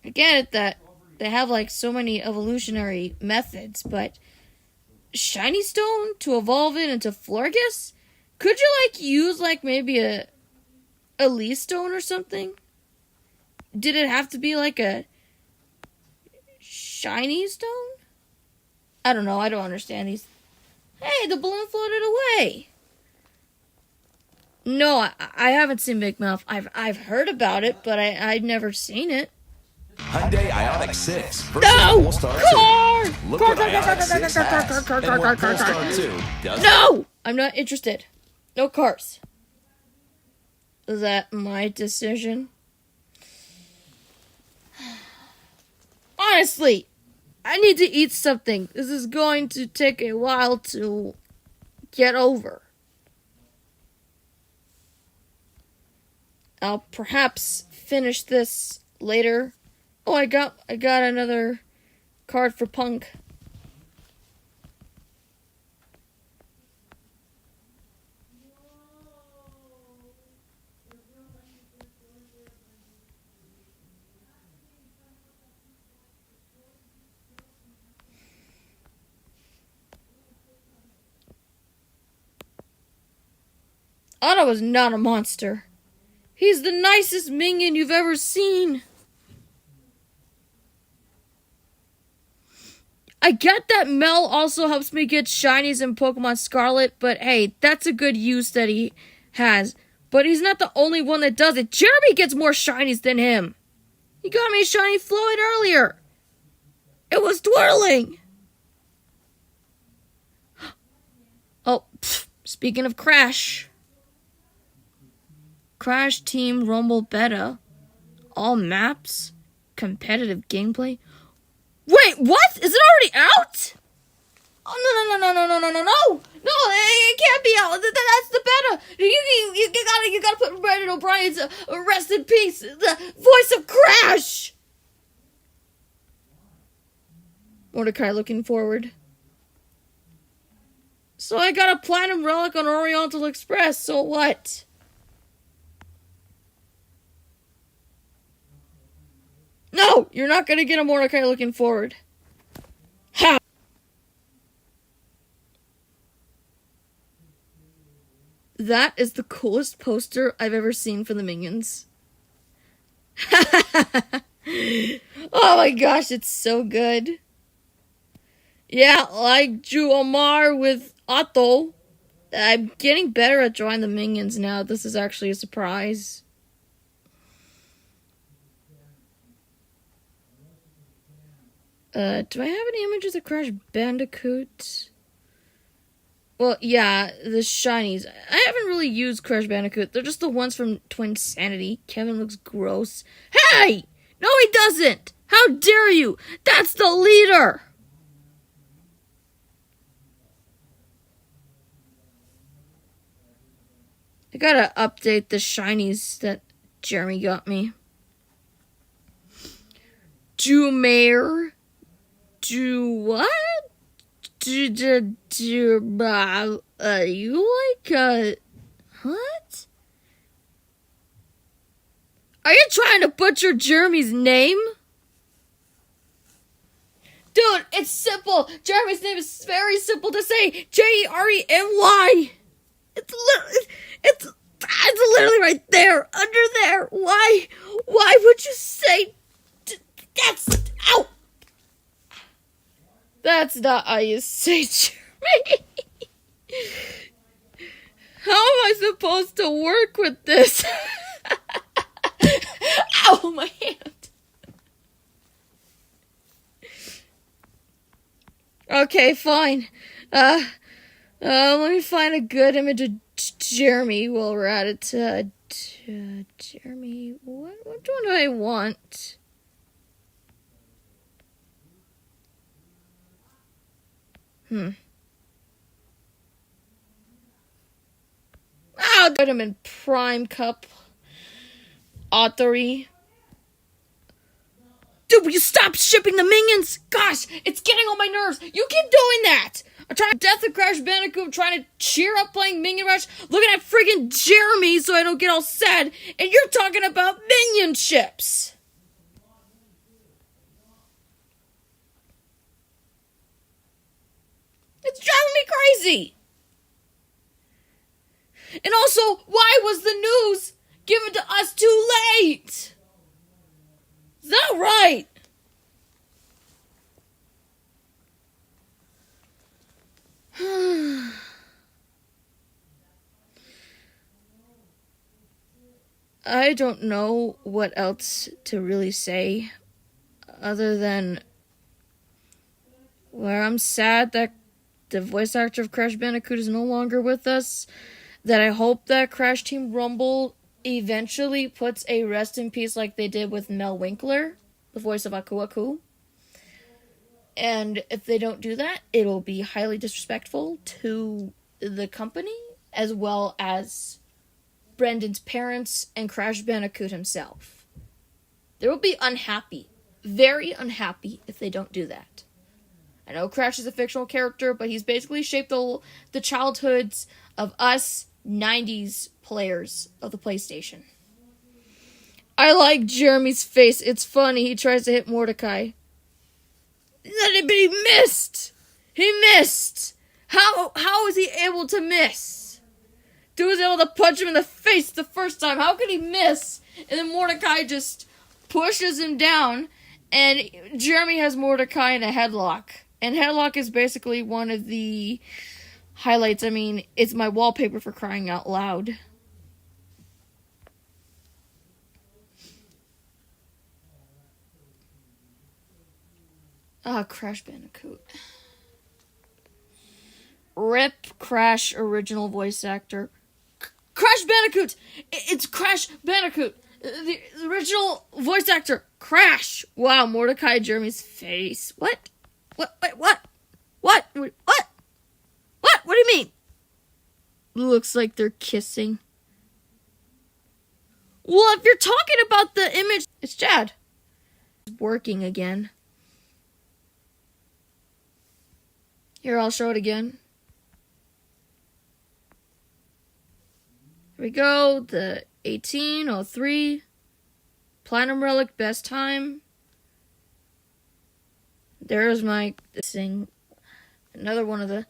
I get it that they have like so many evolutionary methods, but shiny stone to evolve it into Florges? Could you like use like maybe a Lee stone or something? Did it have to be like a shiny stone? I don't know. I don't understand these. Hey, the balloon floated away. No, I haven't seen Big Mouth. I've heard about it, but I'd never seen it. Hyundai Ioniq 6 versus No! Polestar 2. Car! Look what Ioniq 6 has, and what Polestar 2 doesn't. No! I'm not interested. No cars. Is that my decision? Honestly, I need to eat something. This is going to take a while to get over. I'll perhaps finish this later. Oh, I got another card for Punk. Otto is not a monster. He's the nicest minion you've ever seen. I get that Mel also helps me get shinies in Pokemon Scarlet, but hey, that's a good use that he has. But he's not the only one that does it. Jeremy gets more shinies than him. He got me a shiny Floyd earlier. It was twirling. Oh, speaking of Crash. Crash Team Rumble Beta. All maps. Competitive gameplay. Wait, what? Is it already out? Oh, no. No, it can't be out. That's the beta. You gotta put Brien O'Brien's rest in peace. The voice of Crash. Mordecai looking forward. So I got a platinum relic on Oriental Express, so what? No, you're not gonna get a Mordecai looking forward. How? That is the coolest poster I've ever seen for the Minions. Oh my gosh, it's so good. Yeah, like drew Omar with Otto. I'm getting better at drawing the Minions now. This is actually a surprise. Do I have any images of Crash Bandicoot? Well, yeah, the shinies. I haven't really used Crash Bandicoot. They're just the ones from Twinsanity. Kevin looks gross. Hey! No, he doesn't! How dare you! That's the leader! I gotta update the shinies that Jeremy got me. Do mayor? Do what? You like, what? Are you trying to butcher Jeremy's name? Dude, it's simple. Jeremy's name is very simple to say. Jeremy. It's literally right there, under there. Why would you say ow? That's not how you say Jeremy. How am I supposed to work with this? Ow, my hand. Okay, fine. Let me find a good image of Jeremy while we're at it. Jeremy, what one do I want? I'll put him in Prime Cup. Authory. Dude, will you stop shipping the minions? Gosh, it's getting on my nerves. You keep doing that. I'm trying to death of Crash Bandicoot. I'm trying to cheer up playing Minion Rush. Looking at friggin' Jeremy so I don't get all sad. And you're talking about minion ships. It's driving me crazy. And also, why was the news given to us too late? Is that right? I don't know what else to really say other than where I'm sad that the voice actor of Crash Bandicoot is no longer with us, that I hope that Crash Team Rumble eventually puts a rest in peace like they did with Mel Winkler, the voice of Aku Aku. And if they don't do that, it'll be highly disrespectful to the company, as well as Brendan's parents and Crash Bandicoot himself. They will be unhappy, very unhappy, if they don't do that. I know Crash is a fictional character, but he's basically shaped the childhoods of us 90s players of the PlayStation. I like Jeremy's face. It's funny. He tries to hit Mordecai. But he missed. He missed. How is he able to miss? Dude was able to punch him in the face the first time. How could he miss? And then Mordecai just pushes him down, and Jeremy has Mordecai in a headlock. And headlock is basically one of the highlights. I mean, it's my wallpaper for crying out loud. Crash Bandicoot. RIP Crash original voice actor. Crash Bandicoot! It's Crash Bandicoot! The original voice actor, Crash! Wow, Mordecai Jeremy's face. What? What? What do you mean? Looks like they're kissing. Well, if you're talking about the image, it's Chad. It's working again. Here, I'll show it again. Here we go. The 1803 Platinum Relic best time. There's my thing. Another one of the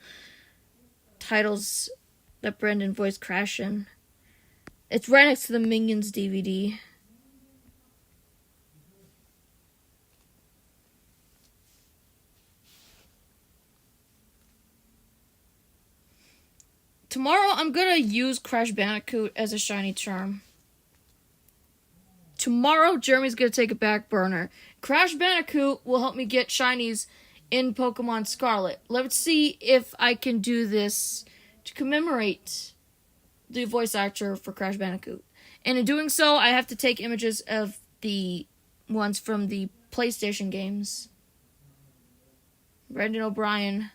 titles that Brendan voiced Crash in. It's right next to the Minions DVD. Tomorrow, I'm gonna use Crash Bandicoot as a shiny charm. Tomorrow, Jeremy's gonna take a back burner. Crash Bandicoot will help me get shinies in Pokemon Scarlet. Let's see if I can do this to commemorate the voice actor for Crash Bandicoot. And in doing so, I have to take images of the ones from the PlayStation games. Brendan O'Brien.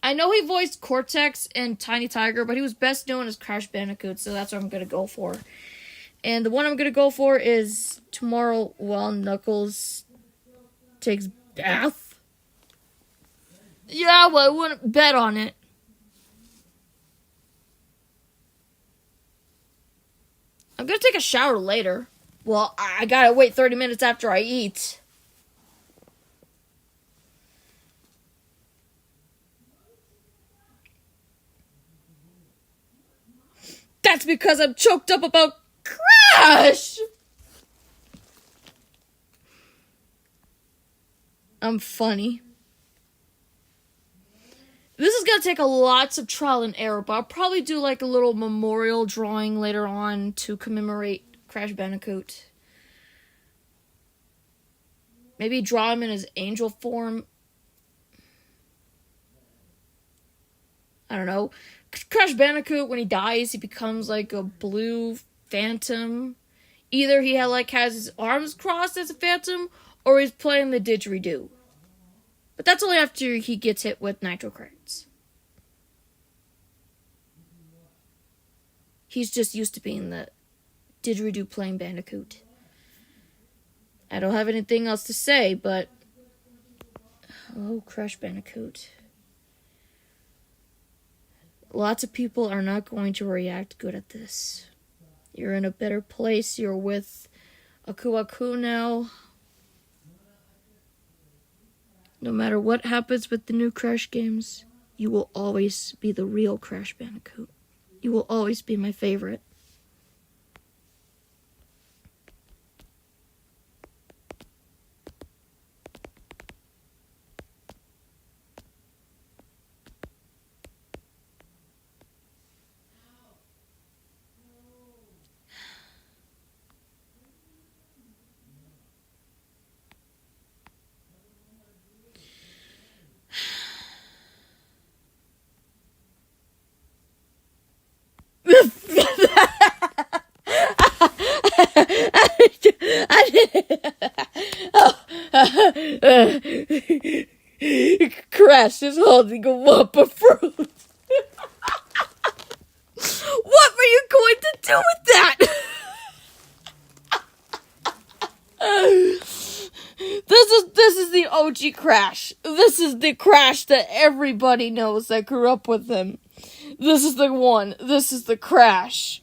I know he voiced Cortex and Tiny Tiger, but he was best known as Crash Bandicoot, so that's what I'm gonna go for. And the one I'm gonna go for is Tomorrow While Knuckles Takes Bath. Yeah, well, I wouldn't bet on it. I'm gonna take a shower later. Well, I gotta wait 30 minutes after I eat. That's because I'm choked up about Crash! I'm funny. This is gonna take a lots of trial and error, but I'll probably do like a little memorial drawing later on to commemorate Crash Bandicoot. Maybe draw him in his angel form. I don't know. Crash Bandicoot, when he dies, he becomes like a blue phantom. Either he has his arms crossed as a phantom, or he's playing the didgeridoo. But that's only after he gets hit with nitro crates. He's just used to being the didgeridoo playing Bandicoot. I don't have anything else to say, but... Oh, Crash Bandicoot. Lots of people are not going to react good at this. You're in a better place. You're with Aku Aku now. No matter what happens with the new Crash games, you will always be the real Crash Bandicoot. You will always be my favorite. Crash is holding a lump of fruit. What were you going to do with that? This is the OG Crash. This is the Crash that everybody knows that grew up with him. This is the one. This is the Crash.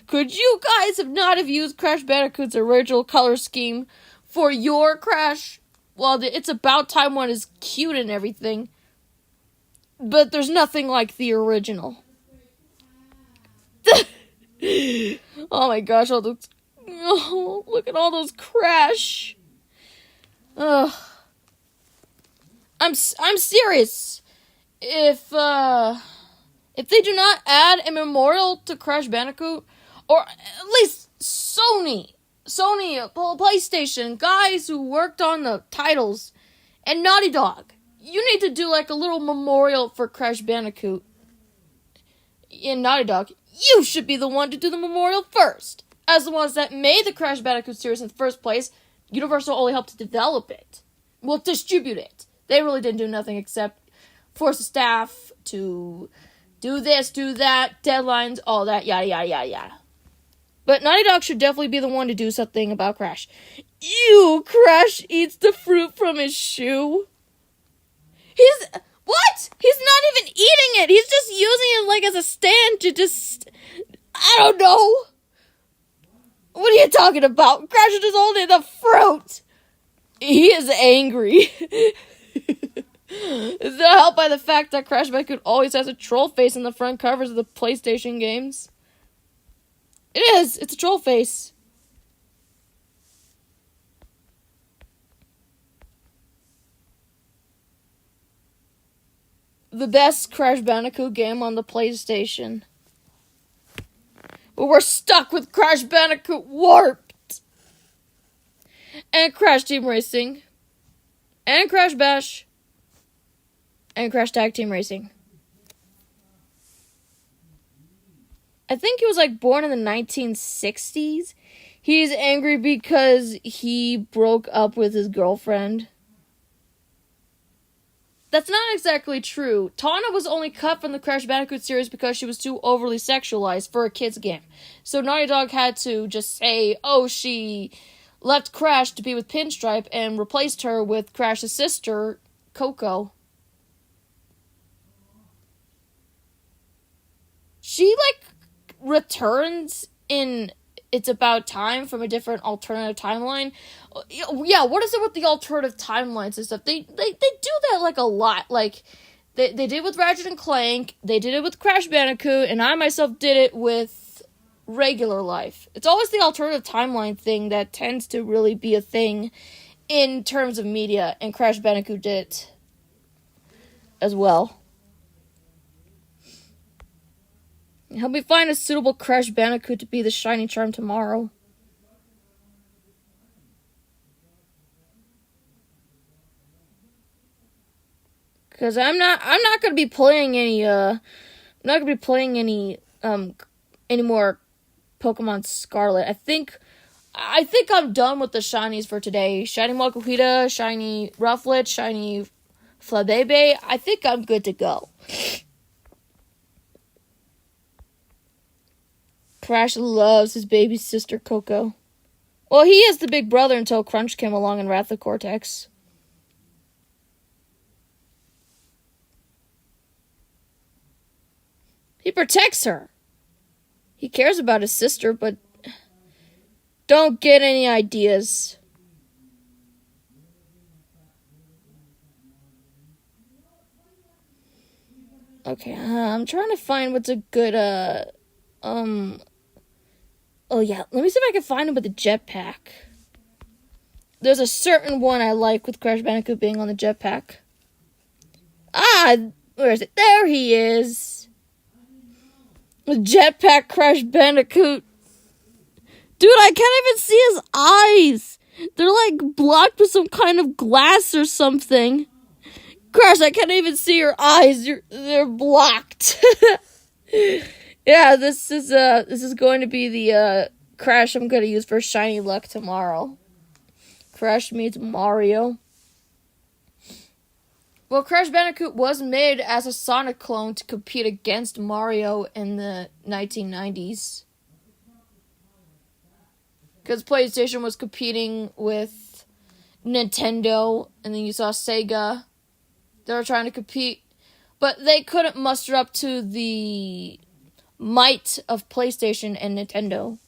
Could you guys have used Crash Bandicoot's original color scheme for your Crash? Well, It's About Time one is cute and everything, but there's nothing like the original. Oh my gosh, look at all those Crash. Ugh. I'm serious. If they do not add a memorial to Crash Bandicoot, or at least Sony, PlayStation, guys who worked on the titles, and Naughty Dog, you need to do like a little memorial for Crash Bandicoot. In Naughty Dog, you should be the one to do the memorial first. As the ones that made the Crash Bandicoot series in the first place, Universal only helped to develop it. Well, distribute it. They really didn't do nothing except force the staff to do this, do that, deadlines, all that, yada, yada, yada, yada. But Naughty Dog should definitely be the one to do something about Crash. Ew, Crash eats the fruit from his shoe. What? He's not even eating it. He's just using it like as a stand to just... I don't know. What are you talking about? Crash is just holding the fruit. He is angry. Is that helped by the fact that Crash Bandicoot always has a troll face in the front covers of the PlayStation games? It is. It's a troll face. The best Crash Bandicoot game on the PlayStation. But we're stuck with Crash Bandicoot Warped. And Crash Team Racing. And Crash Bash. And Crash Tag Team Racing. I think he was born in the 1960s. He's angry because he broke up with his girlfriend. that's not exactly true. Tawna was only cut from the Crash Bandicoot series because she was too overly sexualized for a kid's game. So Naughty Dog had to just say, oh, she left Crash to be with Pinstripe and replaced her with Crash's sister, Coco. She, returns in It's About Time from a different alternative timeline. Yeah, what is it with the alternative timelines and stuff? They do that, a lot. They did with Ratchet and Clank, they did it with Crash Bandicoot, and I myself did it with regular life. It's always the alternative timeline thing that tends to really be a thing in terms of media, and Crash Bandicoot did it as well. Help me find a suitable Crash Bandicoot to be the Shiny Charm tomorrow. Because I'm not gonna be playing any any more Pokemon Scarlet. I think I'm done with the shinies for today. Shiny Makuhita, shiny Rufflet, shiny Flabebe. I think I'm good to go. Crash loves his baby sister, Coco. Well, he is the big brother until Crunch came along in Wrath of Cortex. He protects her. He cares about his sister, but don't get any ideas. Okay, I'm trying to find what's a good, Oh yeah, let me see if I can find him with the jetpack. There's a certain one I like with Crash Bandicoot being on the jetpack. Ah, where is it? There he is. The jetpack Crash Bandicoot. Dude, I can't even see his eyes. They're blocked with some kind of glass or something. Crash, I can't even see your eyes. They're blocked. Yeah, this is going to be the Crash I'm going to use for Shiny Luck tomorrow. Crash meets Mario. Well, Crash Bandicoot was made as a Sonic clone to compete against Mario in the 1990s. Because PlayStation was competing with Nintendo, and then you saw Sega. They were trying to compete, but they couldn't muster up to the might of PlayStation and Nintendo.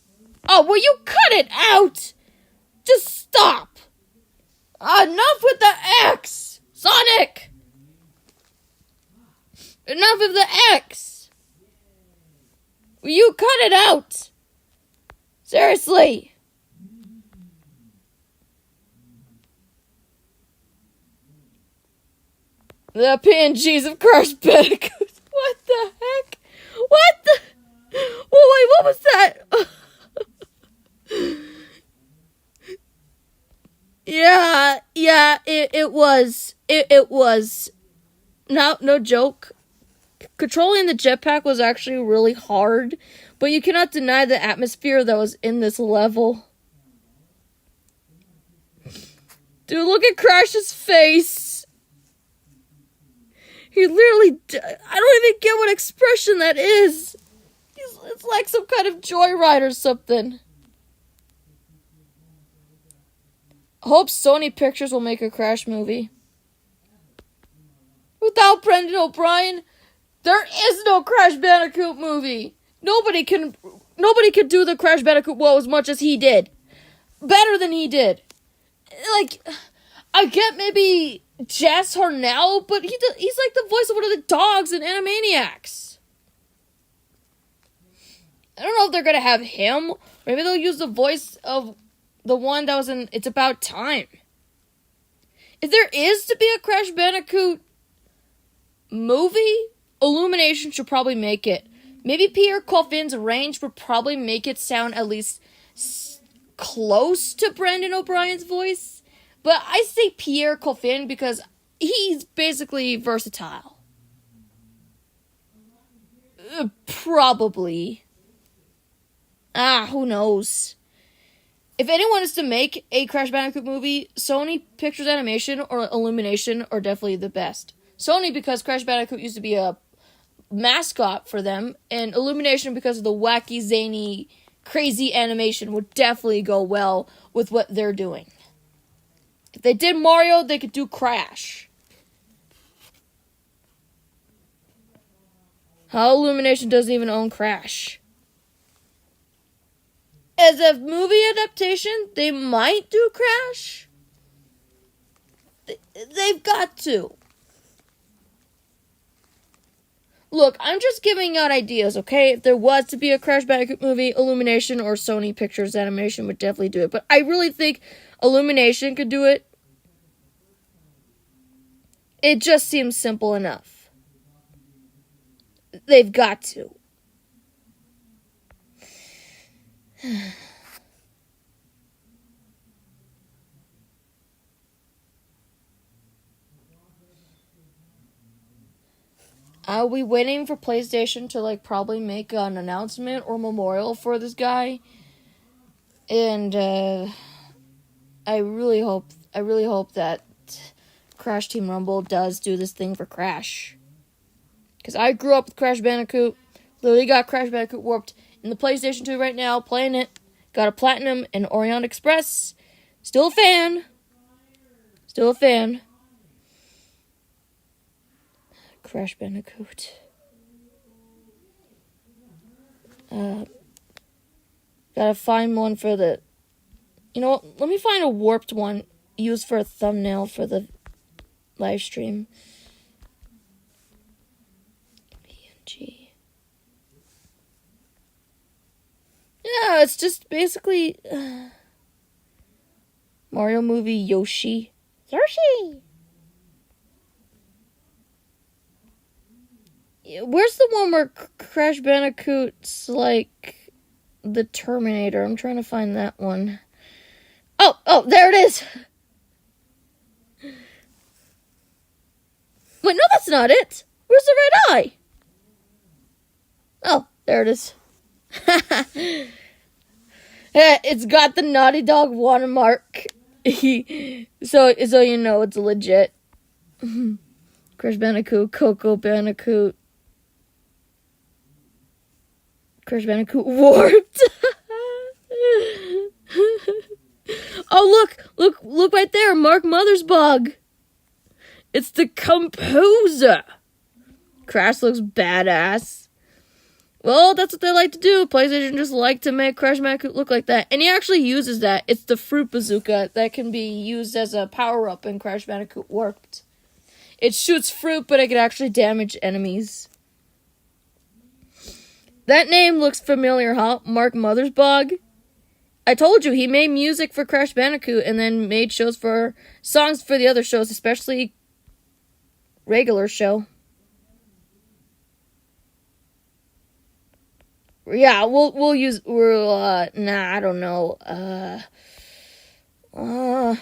Oh, will you cut it out? Just stop. Enough with the X! Sonic! Enough of the X! Will you cut it out? Seriously. The PNGs of Crash Bandicoot. What the heck? What the? Oh, wait, what was that? Yeah, it was. It was. No joke. Controlling the jetpack was actually really hard, but you cannot deny the atmosphere that was in this level. Dude, look at Crash's face. He literally... I don't even get what expression that is. It's like some kind of joyride or something. I hope Sony Pictures will make a Crash movie. Without Brendan O'Brien, there is no Crash Bandicoot movie. Nobody can do the Crash Bandicoot well as much as he did. Better than he did. I get maybe Jess Hornell, but he's like the voice of one of the dogs in Animaniacs. I don't know if they're gonna have him. Maybe they'll use the voice of the one that was in It's About Time. If there is to be a Crash Bandicoot movie, Illumination should probably make it. Maybe Pierre Coffin's range would probably make it sound at least close to Brendan O'Brien's voice. But I say Pierre Coffin because he's basically versatile. Probably. Who knows? If anyone is to make a Crash Bandicoot movie, Sony Pictures Animation or Illumination are definitely the best. Sony because Crash Bandicoot used to be a mascot for them, and Illumination because of the wacky, zany, crazy animation would definitely go well with what they're doing. If they did Mario, they could do Crash. How Illumination doesn't even own Crash. As a movie adaptation, they might do Crash. They've got to. Look, I'm just giving out ideas, okay? If there was to be a Crash Bandicoot movie, Illumination or Sony Pictures Animation would definitely do it. But I really think Illumination could do it. It just seems simple enough. They've got to. Are we waiting for PlayStation to probably make an announcement or memorial for this guy? And I really hope that Crash Team Rumble does do this thing for Crash. Because I grew up with Crash Bandicoot. Literally got Crash Bandicoot Warped in the PlayStation 2 right now, playing it. Got a Platinum and Orient Express. Still a fan. Crash Bandicoot. Gotta find one for the... You know what? Let me find a warped one used for a thumbnail for the live stream. PNG. Yeah, it's just basically... Mario movie Yoshi. Where's the one where Crash Bandicoot's like the Terminator? I'm trying to find that one. Oh, there it is. Wait, no, that's not it. Where's the red eye? Oh, there it is. It's got the Naughty Dog watermark. so you know it's legit. Crash Bandicoot, Coco Bandicoot. Crash Bandicoot Warped. Oh, look right there, Mark Mothersbaugh. It's the composer. Crash looks badass. Well, that's what they like to do. PlayStation just like to make Crash Bandicoot look like that. And he actually uses that. It's the fruit bazooka that can be used as a power-up in Crash Bandicoot Warped. It shoots fruit, but it can actually damage enemies. That name looks familiar, huh? Mark Mothersbaugh? I told you, he made music for Crash Bandicoot and then made songs for the other shows, especially regular show. Yeah, I don't know. Wow.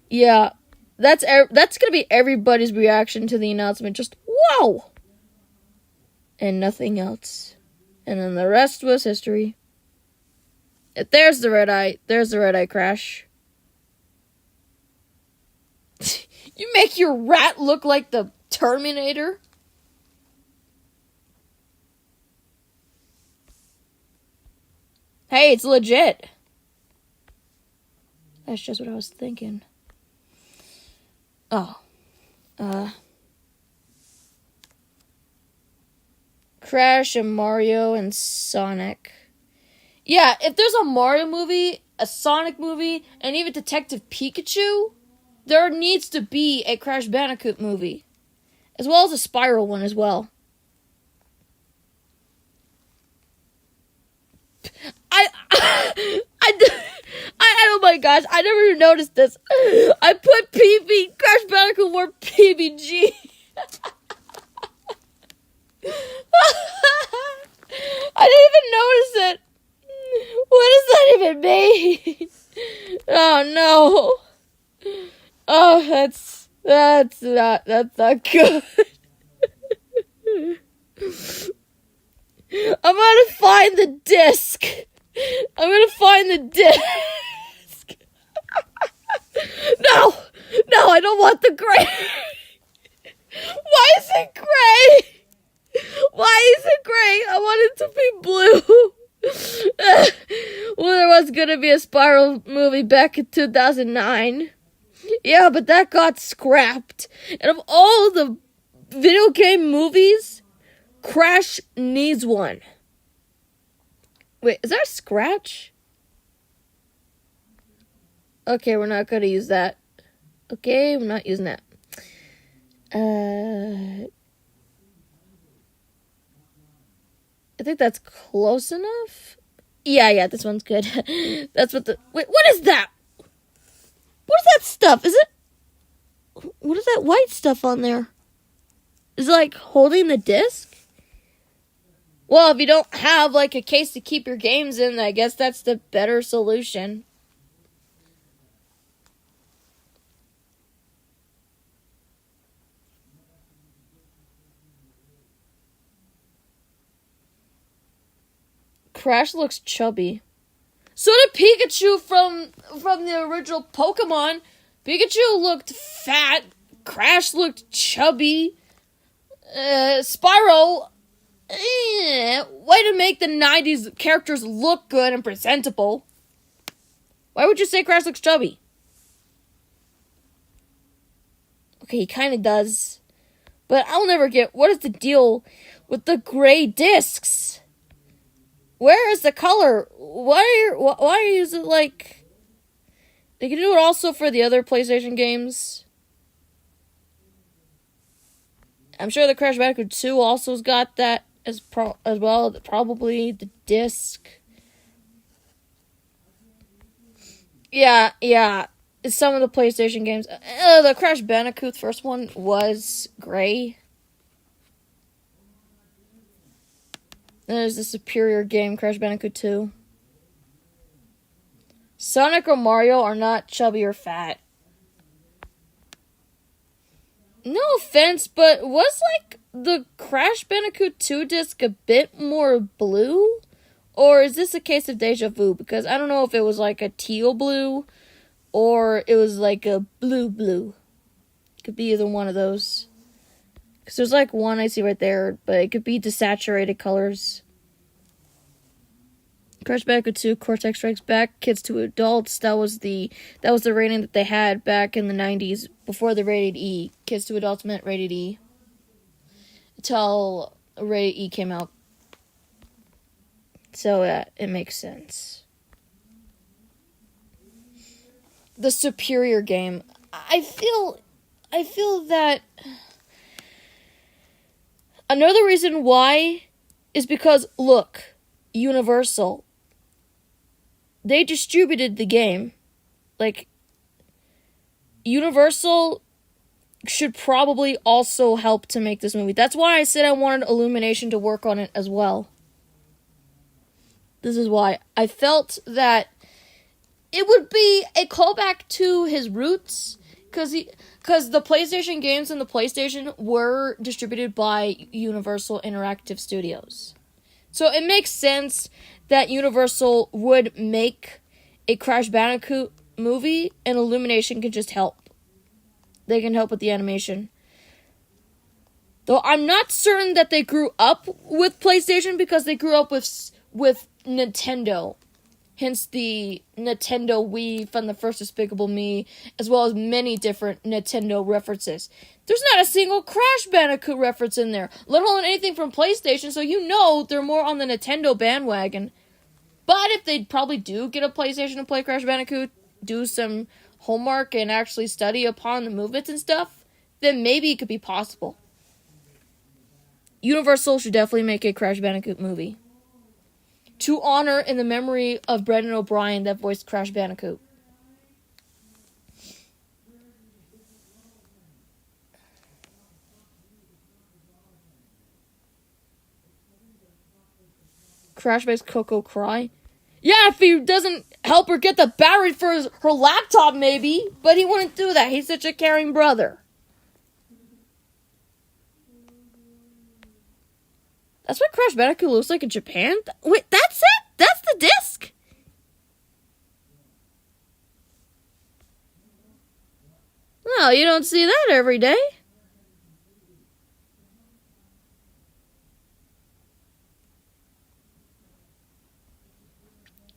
Yeah, that's gonna be everybody's reaction to the announcement. Just wow, and nothing else. And then the rest was history. There's the red eye. There's the red eye, Crash. You make your rat look like the Terminator? Hey, it's legit. That's just what I was thinking. Oh. Crash and Mario and Sonic. Yeah, if there's a Mario movie, a Sonic movie, and even Detective Pikachu, there needs to be a Crash Bandicoot movie. As well as a Spiral one as well. Oh my gosh, I never even noticed this. I put Crash Bandicoot wore PBG. I didn't even notice it. What does that even mean? Oh no. Oh, that's not good. I'm gonna find the disc. No! No, I don't want the gray! Why is it gray? Why is it gray? I want it to be blue. Well, there was gonna be a Spiral movie back in 2009. Yeah, but that got scrapped. And of all the video game movies, Crash needs one. Wait, is that a scratch? Okay, we're not gonna use that. Okay, we're not using that. I think that's close enough. Yeah, this one's good. That's what the... Wait, what is that? What is that stuff? Is it... What is that white stuff on there? Is it like holding the disc? Well, if you don't have like a case to keep your games in, I guess that's the better solution. Crash looks chubby. So did Pikachu from the original Pokemon. Pikachu looked fat. Crash looked chubby. Spyro, way to make the 90s characters look good and presentable. Why would you say Crash looks chubby? Okay, he kind of does. But I'll never get, what is the deal with the gray discs? Where is the color? Why is it like... They can do it also for the other PlayStation games. I'm sure the Crash Bandicoot 2 also's got that as well. Probably the disc. Yeah. Some of the PlayStation games. The Crash Bandicoot first one was gray. There's the superior game, Crash Bandicoot 2. Sonic or Mario are not chubby or fat. No offense, but was like the Crash Bandicoot 2 disc a bit more blue? Or is this a case of deja vu? Because I don't know if it was like a teal blue or it was like a blue. It could be either one of those. Because there's like one I see right there, but it could be desaturated colors. Crash Bandicoot 2, Cortex Strikes Back, Kids to Adults. That was the rating that they had back in the 90s before the rated E. Kids to Adults meant rated E. Until rated E came out. So it makes sense. The superior game. I feel that another reason why is because, look, Universal, they distributed the game. Like, Universal should probably also help to make this movie. That's why I said I wanted Illumination to work on it as well. This is why. I felt that it would be a callback to his roots, because the PlayStation games and the PlayStation were distributed by Universal Interactive Studios. So it makes sense that Universal would make a Crash Bandicoot movie and Illumination can just help. They can help with the animation. Though I'm not certain that they grew up with PlayStation because they grew up with Nintendo. Hence the Nintendo Wii from the first Despicable Me, as well as many different Nintendo references. There's not a single Crash Bandicoot reference in there, let alone anything from PlayStation, so you know they're more on the Nintendo bandwagon. But if they probably do get a PlayStation to play Crash Bandicoot, do some homework and actually study upon the movements and stuff, then maybe it could be possible. Universal should definitely make a Crash Bandicoot movie to honor in the memory of Brendan O'Brien that voiced Crash Bandicoot. Crash makes Coco cry. Yeah, if he doesn't help her get the battery for her laptop, maybe. But he wouldn't do that. He's such a caring brother. That's what Crash Bandicoot looks like in Japan? Wait, that's it? That's the disc? No, you don't see that every day.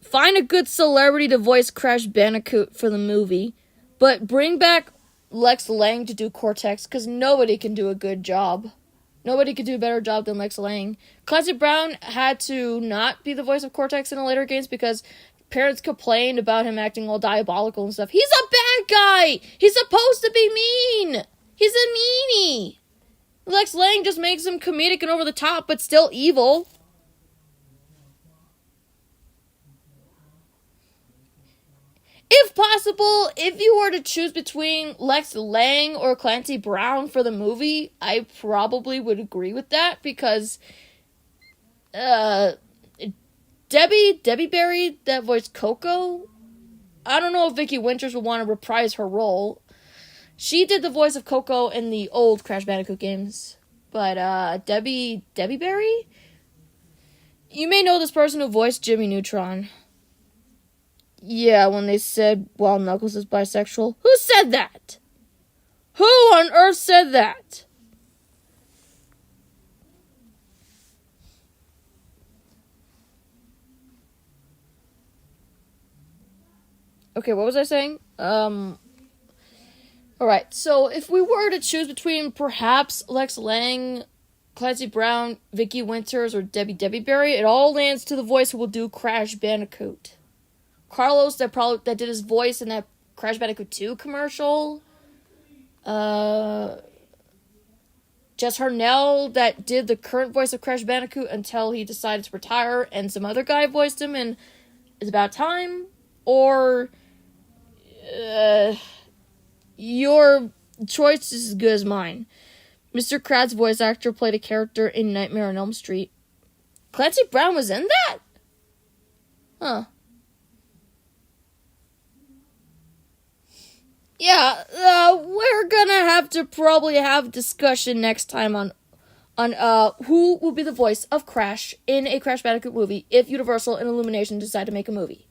Find a good celebrity to voice Crash Bandicoot for the movie, but bring back Lex Lang to do Cortex, because nobody can do a good job. Nobody could do a better job than Lex Lang. Clancy Brown had to not be the voice of Cortex in the later games because parents complained about him acting all diabolical and stuff. He's a bad guy! He's supposed to be mean! He's a meanie! Lex Lang just makes him comedic and over the top, but still evil. If possible, if you were to choose between Lex Lang or Clancy Brown for the movie, I probably would agree with that because Debbie Berry that voiced Coco, I don't know if Vicky Winters would want to reprise her role. She did the voice of Coco in the old Crash Bandicoot games, but Debbie Berry, you may know this person who voiced Jimmy Neutron. Yeah, when they said Wild Knuckles is bisexual. Who said that? Who on earth said that? Okay, what was I saying? Alright, so if we were to choose between perhaps Lex Lang, Clancy Brown, Vicky Winters, or Debbie Berry, it all lands to the voice who will do Crash Bandicoot. Carlos that did his voice in that Crash Bandicoot 2 commercial. Jess Harnell that did the current voice of Crash Bandicoot until he decided to retire, and some other guy voiced him in It's About Time. Or your choice is as good as mine. Mr. Kratz voice actor played a character in Nightmare on Elm Street. Clancy Brown was in that? Huh. Yeah, we're gonna have to probably have discussion next time on who will be the voice of Crash in a Crash Bandicoot movie if Universal and Illumination decide to make a movie.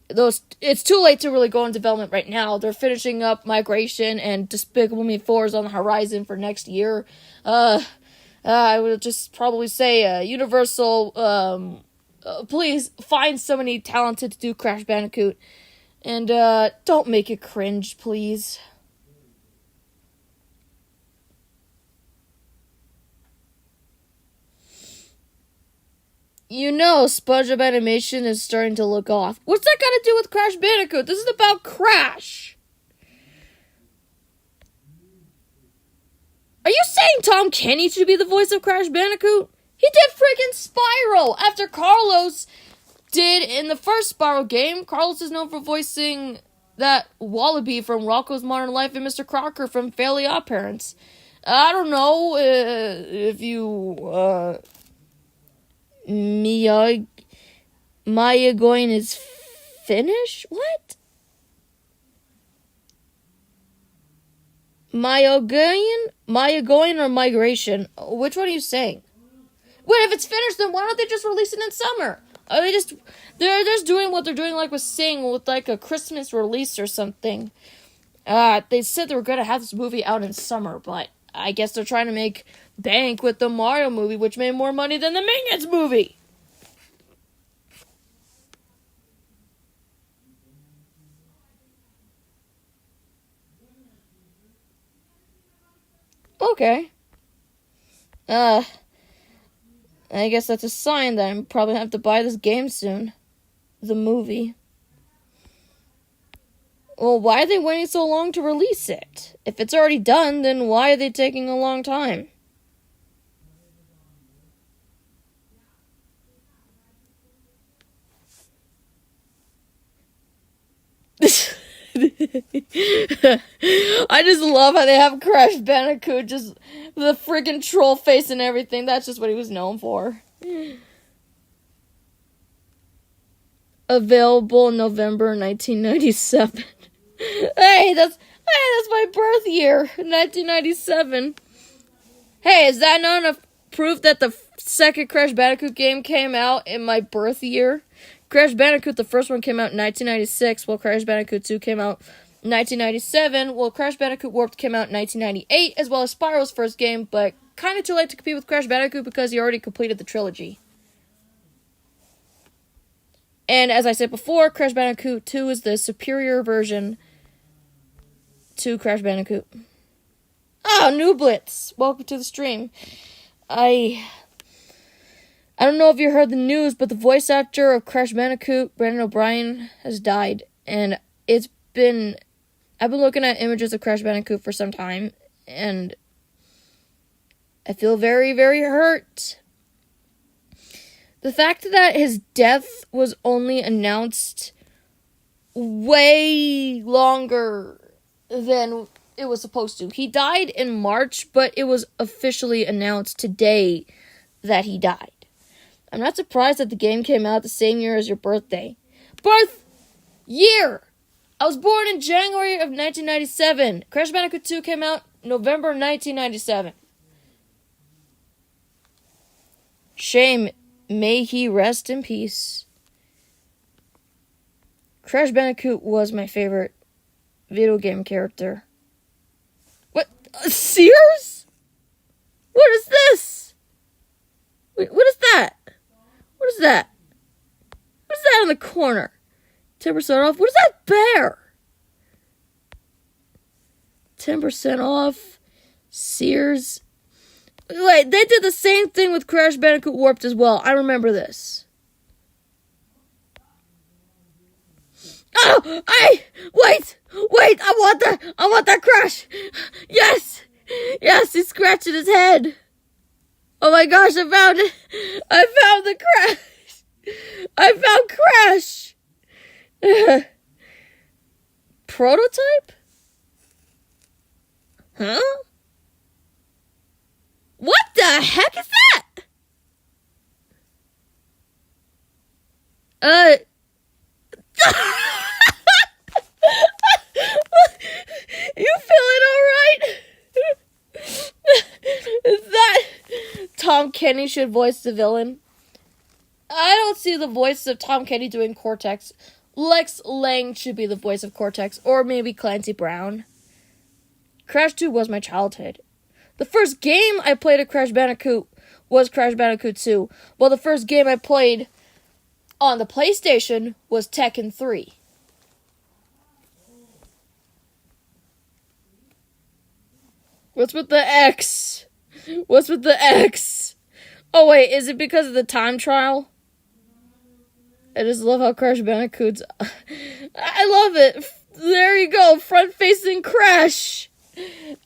It's too late to really go in development right now. They're finishing up Migration, and Despicable Me 4 is on the horizon for next year. I would just probably say, Universal, please find somebody talented to do Crash Bandicoot. And, don't make it cringe, please. You know, SpongeBob animation is starting to look off. What's that got to do with Crash Bandicoot? This is about Crash. Are you saying Tom Kenny should be the voice of Crash Bandicoot? He did freaking Spyro after Carlos did in the first Spyro game. Carlos is known for voicing that Wallaby from Rocko's Modern Life and Mr. Crocker from Fairly Odd Parents. I don't know if you, Maya going is Finnish? What? Maya going or migration? Which one are you saying? Wait, if it's Finnish, then why don't they just release it in summer? Are they they're just doing what they're doing like with Sing, with like a Christmas release or something. They said they were going to have this movie out in summer, but I guess they're trying to make bank with the Mario movie, which made more money than the Minions movie. Okay. I guess that's a sign that I'm probably have to buy this game soon. The movie. Well, why are they waiting so long to release it? If it's already done, then why are they taking a long time? I just love how they have Crash Bandicoot, just the friggin' troll face and everything. That's just what he was known for. Available in November 1997. Hey, that's my birth year, 1997. Hey, is that not enough proof that the second Crash Bandicoot game came out in my birth year? Crash Bandicoot, the first one, came out in 1996, while Crash Bandicoot 2 came out 1997. Well, Crash Bandicoot Warped came out in 1998, as well as Spyro's first game, but kind of too late to compete with Crash Bandicoot because he already completed the trilogy. And as I said before, Crash Bandicoot 2 is the superior version to Crash Bandicoot. Oh, New Blitz! Welcome to the stream. I don't know if you heard the news, but the voice actor of Crash Bandicoot, Brandon O'Brien, has died. And I've been looking at images of Crash Bandicoot for some time, and I feel very, very hurt. The fact that his death was only announced way longer than it was supposed to. He died in March, but it was officially announced today that he died. I'm not surprised that the game came out the same year as your birthday. Birth year! I was born in January of 1997. Crash Bandicoot 2 came out November 1997. Shame. May he rest in peace. Crash Bandicoot was my favorite video game character. What? Sears? What is this? Wait, what is that? What is that? What is that in the corner? 10% off? What is that bear? 10% off. Sears. Wait, they did the same thing with Crash Bandicoot Warped as well. I remember this. Oh, wait, I want that Crash. Yes, he's scratching his head. Oh my gosh, I found it. I found the Crash. I found Crash. Prototype? Huh? What the heck is that? You feeling alright? Is that Tom Kenny should voice the villain? I don't see the voice of Tom Kenny doing Cortex. Lex Lang should be the voice of Cortex, or maybe Clancy Brown. Crash 2 was my childhood. The first game I played of Crash Bandicoot was Crash Bandicoot 2, while the first game I played on the PlayStation was Tekken 3. What's with the X? What's with the X? Oh wait, is it because of the time trial? I just love how Crash Bandicoot's... I love it! There you go, front-facing Crash!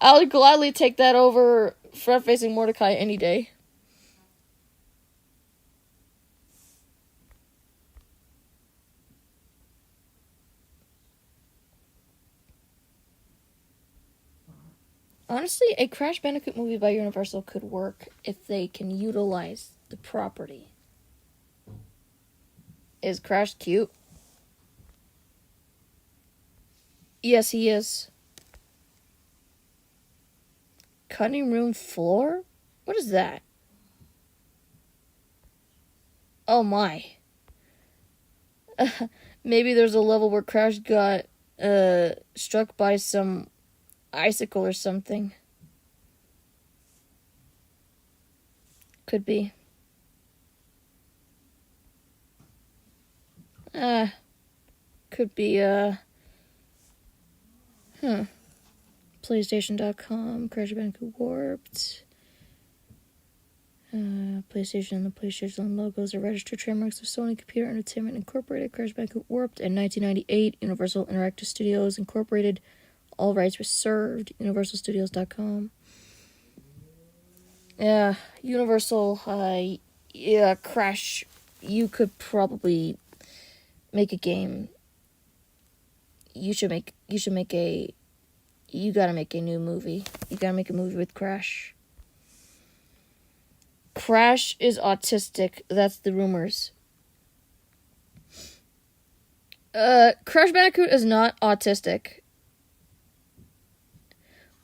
I'll gladly take that over front-facing Mordecai any day. Honestly, a Crash Bandicoot movie by Universal could work if they can utilize the property. Is Crash cute? Yes, he is. Cutting room floor? What is that? Oh my. Maybe there's a level where Crash got struck by some icicle or something. Could be. Could be, PlayStation.com, Crash Bandicoot Warped. PlayStation and the PlayStation logos are registered trademarks of Sony Computer Entertainment Incorporated, Crash Bandicoot Warped, in 1998, Universal Interactive Studios Incorporated. All rights reserved, universalstudios.com. Yeah, Universal, Crash, you could probably make a game. You gotta make a new movie. You gotta make a movie with Crash. Crash is autistic. That's the rumors. Crash Bandicoot is not autistic.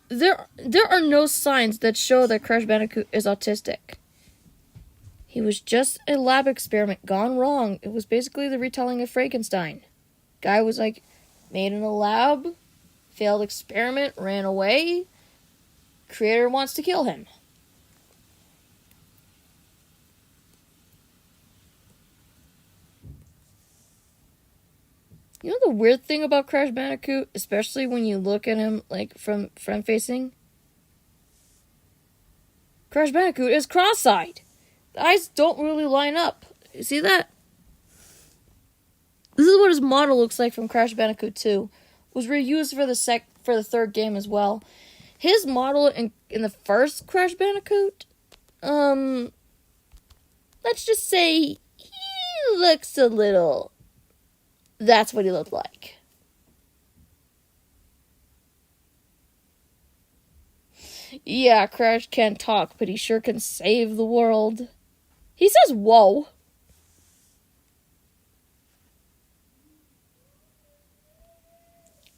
There are no signs that show that Crash Bandicoot is autistic. He was just a lab experiment gone wrong. It was basically the retelling of Frankenstein. Guy was made in a lab, failed experiment, ran away. Creator wants to kill him. You know the weird thing about Crash Bandicoot, especially when you look at him like from front facing? Crash Bandicoot is cross-eyed. The eyes don't really line up. You see that? This is what his model looks like from Crash Bandicoot 2. It was reused for the third game as well. His model in the first Crash Bandicoot, let's just say he looks a little. That's what he looked like. Yeah, Crash can't talk, but he sure can save the world. He says, whoa.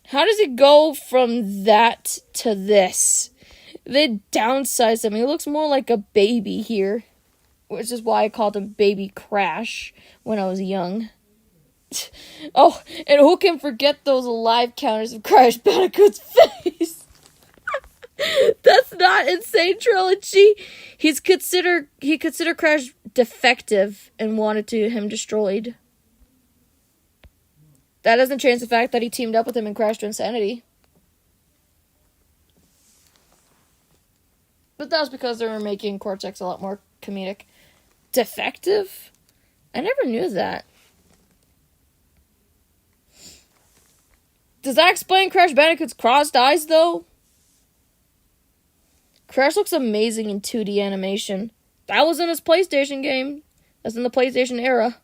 How does it go from that to this? They downsized him. He looks more like a baby here. Which is why I called him Baby Crash when I was young. Oh, and who can forget those live counters of Crash Bandicoot's face? That's not Insane Trilogy. He considered Crash defective and wanted him destroyed. That doesn't change the fact that he teamed up with him in Crash to Insanity. But that was because they were making Cortex a lot more comedic. Defective? I never knew that. Does that explain Crash Bandicoot's crossed eyes, though? Crash looks amazing in 2D animation. That was in his PlayStation game. That's in the PlayStation era.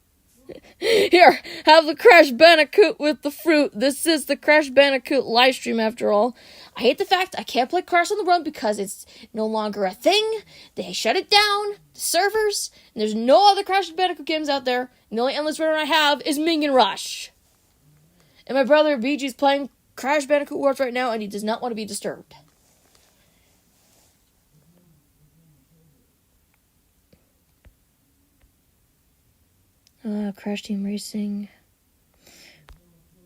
Here, have the Crash Bandicoot with the fruit. This is the Crash Bandicoot livestream, after all. I hate the fact I can't play Crash on the Run because it's no longer a thing. They shut it down, the servers, and there's no other Crash Bandicoot games out there. And the only endless runner I have is Minion Rush. And my brother BG's playing Crash Bandicoot Wars right now, and he does not want to be disturbed. Crash Team Racing.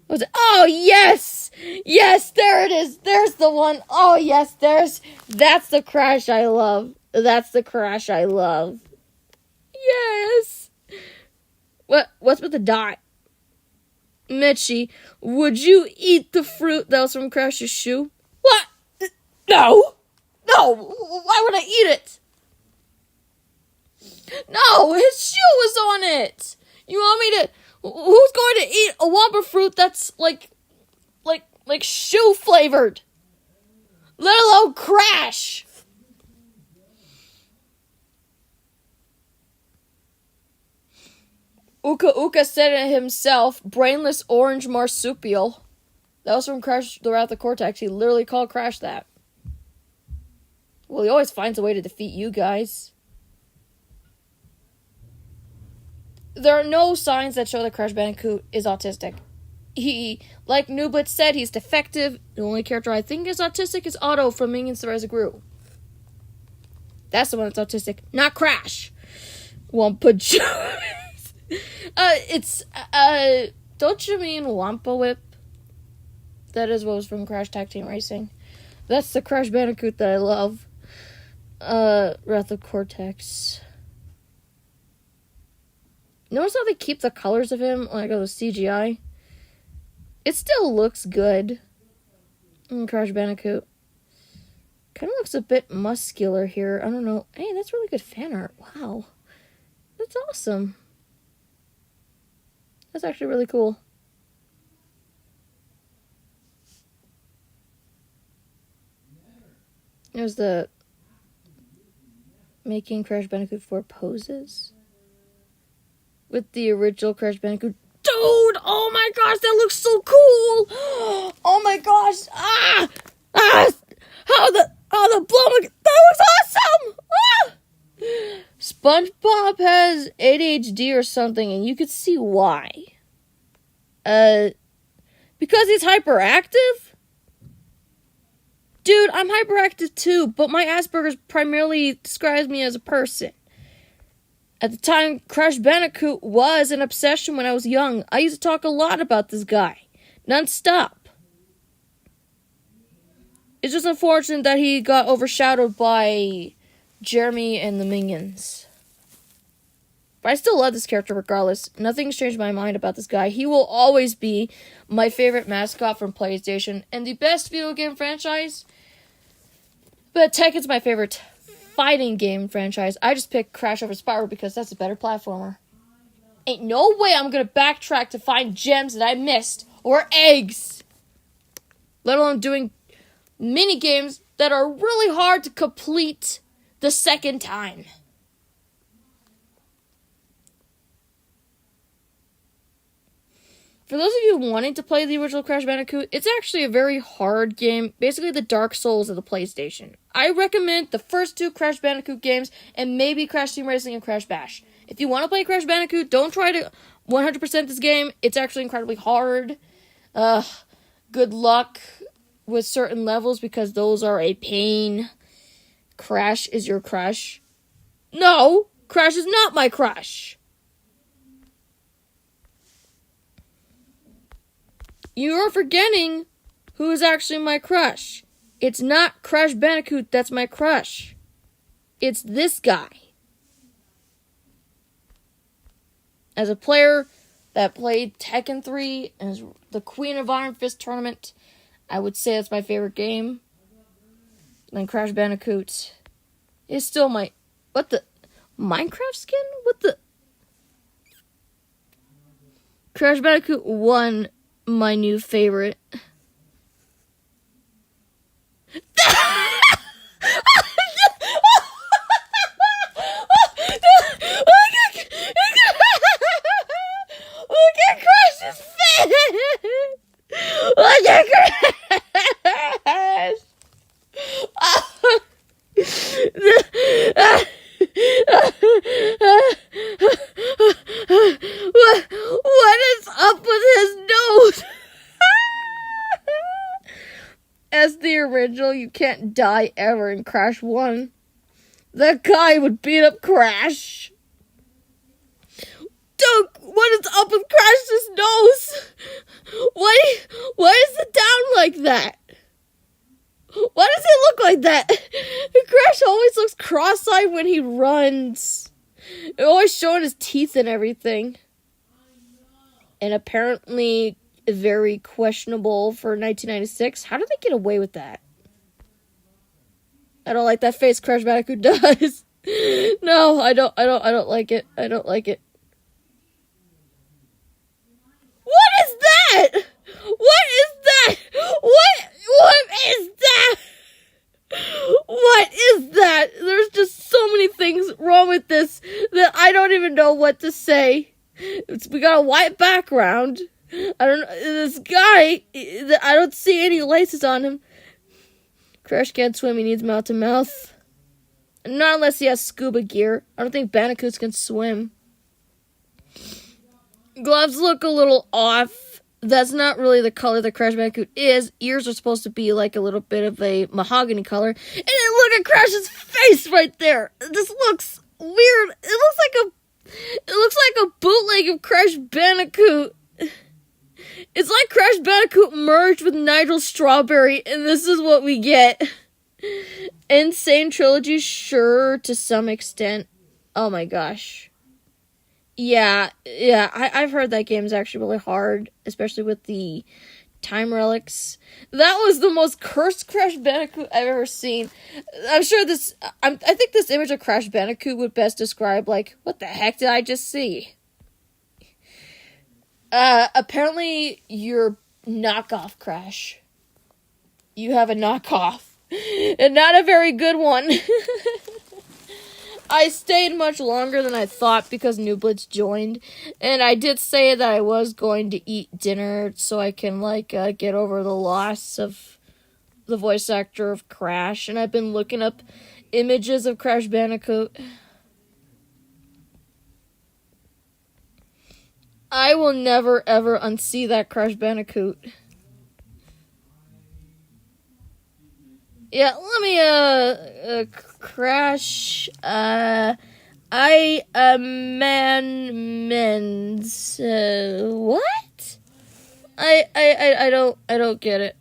What's it? Oh, yes! Yes, there it is. There's the one. Oh, yes, that's the Crash I love. That's the Crash I love. Yes! What's with the dot? Mitchie, would you eat the fruit that was from Crash's shoe? What? No! No! Why would I eat it? No, his shoe was on it! You want me to... Who's going to eat a Wumpa fruit that's like shoe flavored? Let alone Crash! Uka Uka said it himself, brainless orange marsupial. That was from Crash the Wrath of Cortex. He literally called Crash that. Well, he always finds a way to defeat you guys. There are no signs that show that Crash Bandicoot is autistic. He, like Nublet said, he's defective. The only character I think is autistic is Otto from Minions: The Rise of Gru. That's the one that's autistic, not Crash. Wumpa Jones. Don't you mean Wampa Whip? That is what was from Crash Tag Team Racing. That's the Crash Bandicoot that I love. Wrath of Cortex. Notice how they keep the colors of him, like the CGI? It still looks good. Crash Bandicoot. Kind of looks a bit muscular here. I don't know. Hey, that's really good fan art. Wow. That's awesome. That's actually really cool. There's the making Crash Bandicoot 4 poses. With the original Crash Bandicoot. Dude! Oh my gosh, that looks so cool! Oh my gosh! How the blow! That looks awesome! SpongeBob has ADHD or something, and you could see why. Because he's hyperactive? Dude, I'm hyperactive too, but my Asperger's primarily describes me as a person. At the time, Crash Bandicoot was an obsession when I was young. I used to talk a lot about this guy. Non-stop. There's no signs that show that Crash Bandicoot is autistic. He, like Nublet said, he's defective. The only character I think is autistic is Otto from Minions: The Rise of Gru. That's the one that's autistic, not Crash. It's just unfortunate that he got overshadowed by Jeremy and the Minions. But I still love this character regardless. Nothing's changed my mind about this guy. He will always be my favorite mascot from PlayStation and the best video game franchise. But Tekken's my favorite fighting game franchise. I just picked Crash over Spyro because that's a better platformer. Ain't no way I'm gonna backtrack to find gems that I missed or eggs. Let alone doing mini games that are really hard to complete the second time. For those of you wanting to play the original Crash Bandicoot, it's actually a very hard game. Basically the Dark Souls of the PlayStation. I recommend the first 2 Crash Bandicoot games and maybe Crash Team Racing and Crash Bash. If you want to play Crash Bandicoot, don't try to 100% this game. It's actually incredibly hard. Good luck with certain levels because those are a pain. Crash is your crush. No, Crash is not my crush. You are forgetting who is actually my crush. It's not Crash Bandicoot that's my crush. It's this guy. As a player that played Tekken 3 and is the Queen of Iron Fist tournament, I would say that's my favorite game. And Crash Bandicoot is still my... What the... Minecraft skin? What the... Crash Bandicoot 1... my new favorite. Look at Crash's face! Look at Crash! What is up with his nose? As the original, you can't die ever in Crash 1. That guy would beat up Crash. Dude, what is up with Crash's nose? Why is it down like that? Why does it look like that? Crash always looks cross-eyed when he runs. Always showing his teeth and everything. And apparently very questionable for 1996. How did they get away with that? I don't like that face Crash Bandicoot does. No, I don't like it. I don't like it. What is that? What is that? What is that? What is that? There's just so many things wrong with this that I don't even know what to say. We got a white background. I don't know. This guy, I don't see any laces on him. Crash can't swim. He needs mouth to mouth. Not unless he has scuba gear. I don't think Bandicoots can swim. Gloves look a little off. That's not really the color that Crash Bandicoot is. Ears are supposed to be like a little bit of a mahogany color. And then look at Crash's face right there. This looks weird. It looks like a bootleg of Crash Bandicoot. It's like Crash Bandicoot merged with Nigel Strawberry, and this is what we get. Insane Trilogy, sure, to some extent. Oh my gosh. Yeah, I've heard that game's actually really hard, especially with the time relics. That was the most cursed Crash Bandicoot I've ever seen. I'm sure I think this image of Crash Bandicoot would best describe, like, what the heck did I just see? Apparently you're knockoff Crash. You have a knockoff. And not a very good one. I stayed much longer than I thought because New Blitz joined. And I did say that I was going to eat dinner so I can, get over the loss of the voice actor of Crash. And I've been looking up images of Crash Bandicoot. I will never, ever unsee that Crash Bandicoot. Yeah, let me, Crash, I amends, what? I don't get it.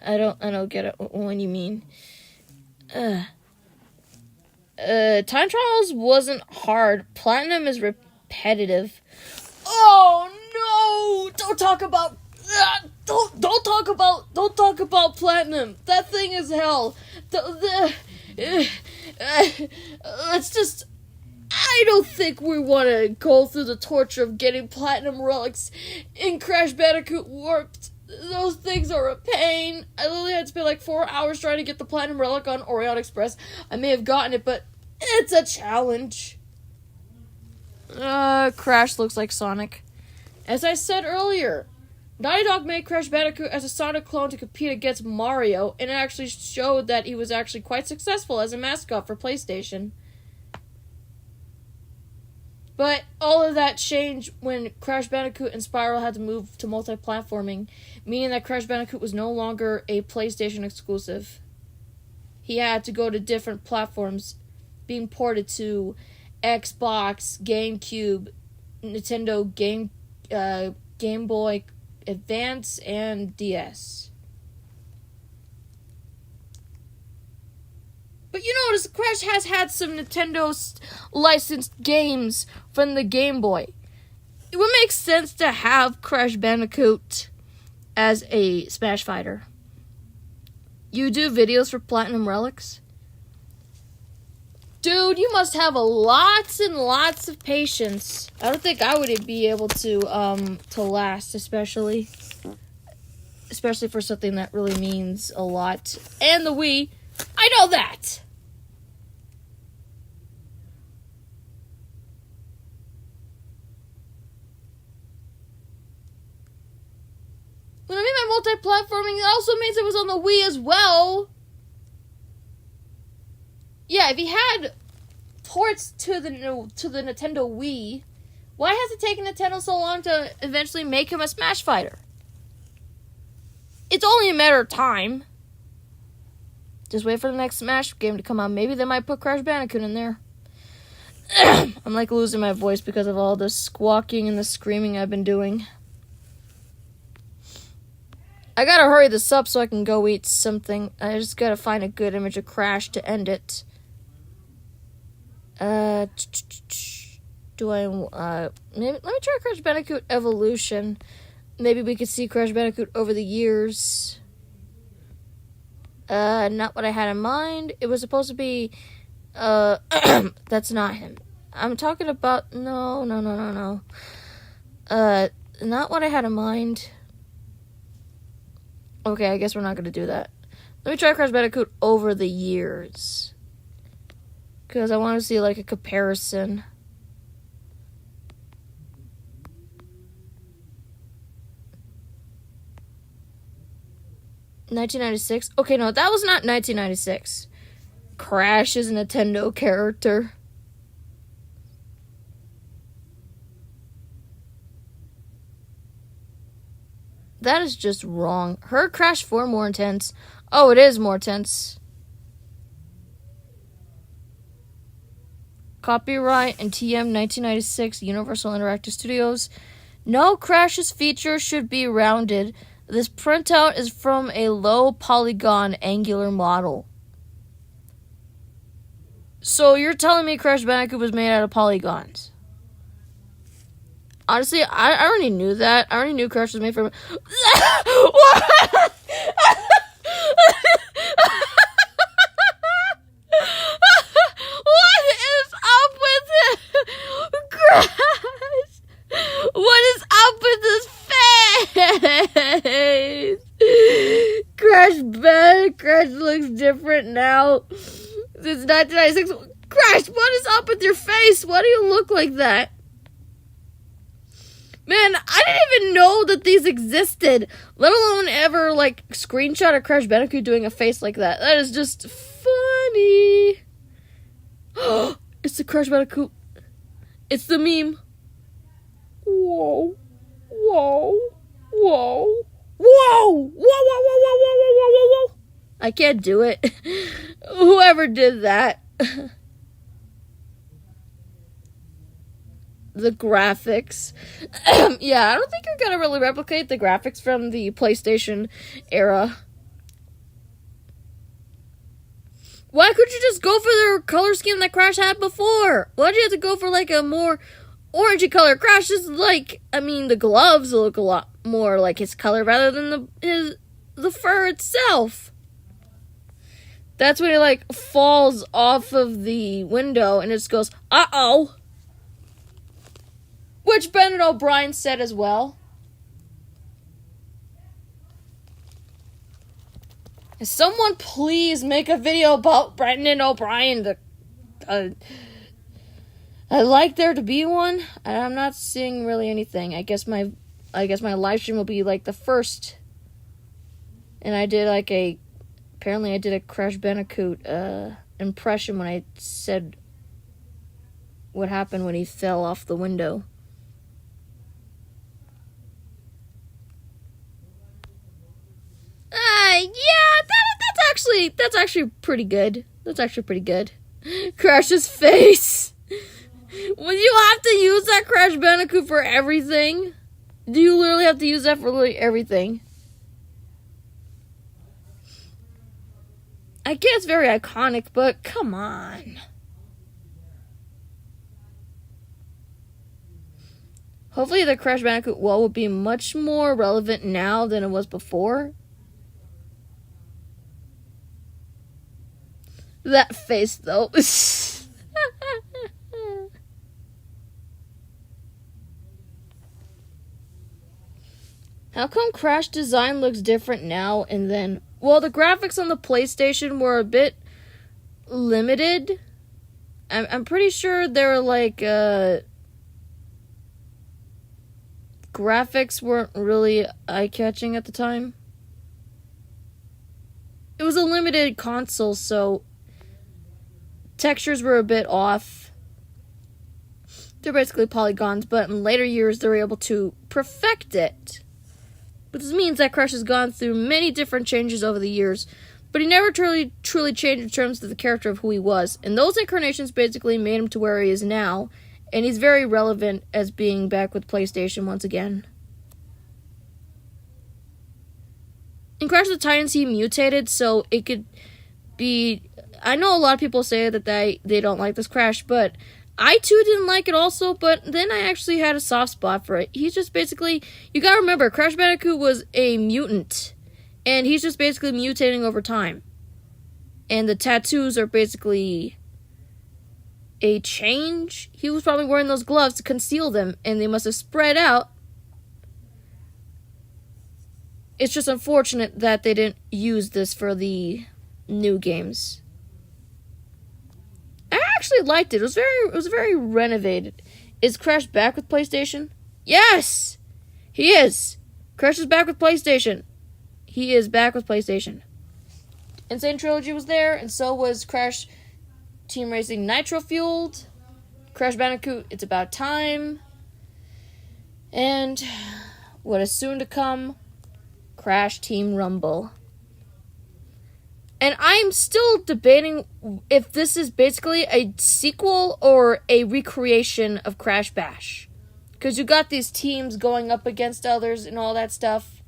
I don't get it when you mean. Time trials wasn't hard. Platinum is repetitive. Oh no! Don't talk about platinum. That thing is hell. Let's just. I don't think we want to go through the torture of getting platinum relics in Crash Bandicoot Warped. Those things are a pain. I literally had to spend like 4 hours trying to get the platinum relic on Orient Express. I may have gotten it, but it's a challenge. Crash looks like Sonic. As I said earlier, Naughty Dog made Crash Bandicoot as a Sonic clone to compete against Mario, and it actually showed that he was actually quite successful as a mascot for PlayStation. But all of that changed when Crash Bandicoot and Spyro had to move to multi-platforming, meaning that Crash Bandicoot was no longer a PlayStation exclusive. He had to go to different platforms, being ported to Xbox, GameCube, Nintendo Game Boy Advance, and DS. But you notice Crash has had some Nintendo licensed games from the Game Boy. It would make sense to have Crash Bandicoot as a Smash Fighter. You do videos for Platinum Relics? Dude, you must have lots and lots of patience. I don't think I would be able to last, especially for something that really means a lot. And the Wii, I know that. When I mean by multi-platforming, it also means it was on the Wii as well. Yeah, if he had ports to the Nintendo Wii, why has it taken Nintendo so long to eventually make him a Smash Fighter? It's only a matter of time. Just wait for the next Smash game to come out. Maybe they might put Crash Bandicoot in there. I'm like losing my voice because of all the squawking and the screaming I've been doing. I gotta hurry this up so I can go eat something. I just gotta find a good image of Crash to end it. Maybe let me try Crash Bandicoot Evolution. Maybe we could see Crash Bandicoot over the years. Not what I had in mind. It was supposed to be, that's not him. I'm talking about, no. Not what I had in mind. Okay, I guess we're not gonna do that. Let me try Crash Bandicoot over the years. Because I want to see, like, a comparison. $1996? Okay, no, that was not 1996. Crash is a Nintendo character. That is just wrong. Her Crash 4 more intense. Oh, it is more intense. Copyright and TM 1996, Universal Interactive Studios. No, Crash's features should be rounded. This printout is from a low polygon angular model. So you're telling me Crash Bandicoot was made out of polygons? Honestly, I already knew that. I already knew Crash was made from... What? What is up with it? Crash? What is up with his face? Crash looks different now. Since 1996. Crash, what is up with your face? Why do you look like that? Man, I didn't even know that these existed, let alone ever, like, screenshot a Crash Bandicoot doing a face like that. That is just funny. It's the Crash Bandicoot. It's the meme. Whoa. Whoa. Whoa. Whoa. Whoa, whoa, whoa, whoa, whoa, whoa, whoa, whoa. I can't do it. Whoever did that. The graphics. Yeah, I don't think you're gonna really replicate the graphics from the PlayStation era. Why couldn't you just go for the color scheme that Crash had before? Why'd you have to go for like a more orangey color? Crash is like, I mean, the gloves look a lot more like his color rather than the fur itself. That's when it like falls off of the window and it just goes, uh-oh. Which Brendan O'Brien said as well. Someone please make a video about Brendan O'Brien. I'd like there to be one. I'm not seeing really anything. I guess my live stream will be like the first. And I did apparently I did a Crash Bandicoot impression when I said what happened when he fell off the window. Yeah, that's actually pretty good. That's actually pretty good. Crash's face. Will you have to use that Crash Bandicoot for everything? Do you literally have to use that for literally everything? I guess it's very iconic, but come on. Hopefully the Crash Bandicoot wall will be much more relevant now than it was before. That face, though. How come Crash design looks different now and then? Well, the graphics on the PlayStation were a bit limited. I'm pretty sure they were like, graphics weren't really eye-catching at the time. It was a limited console, so textures were a bit off. They're basically polygons, but in later years they were able to perfect it. But this means that Crash has gone through many different changes over the years, but he never truly changed in terms of the character of who he was. And those incarnations basically made him to where he is now, and he's very relevant as being back with PlayStation once again. In Crash of the Titans, he mutated, so it could be... I know a lot of people say that they don't like this Crash, but I too didn't like it also, but then I actually had a soft spot for it. He's just basically... You gotta remember, Crash Bandicoot was a mutant, and he's just basically mutating over time. And the tattoos are basically a change. He was probably wearing those gloves to conceal them, and they must have spread out. It's just unfortunate that they didn't use this for the new games. I actually liked it. It was very renovated. Is Crash back with PlayStation? Yes! He is! Crash is back with PlayStation. He is back with PlayStation. Insane Trilogy was there, and so was Crash Team Racing Nitro Fueled. Crash Bandicoot, It's About Time. And what is soon to come, Crash Team Rumble. And I'm still debating if this is basically a sequel or a recreation of Crash Bash. Because you got these teams going up against others and all that stuff.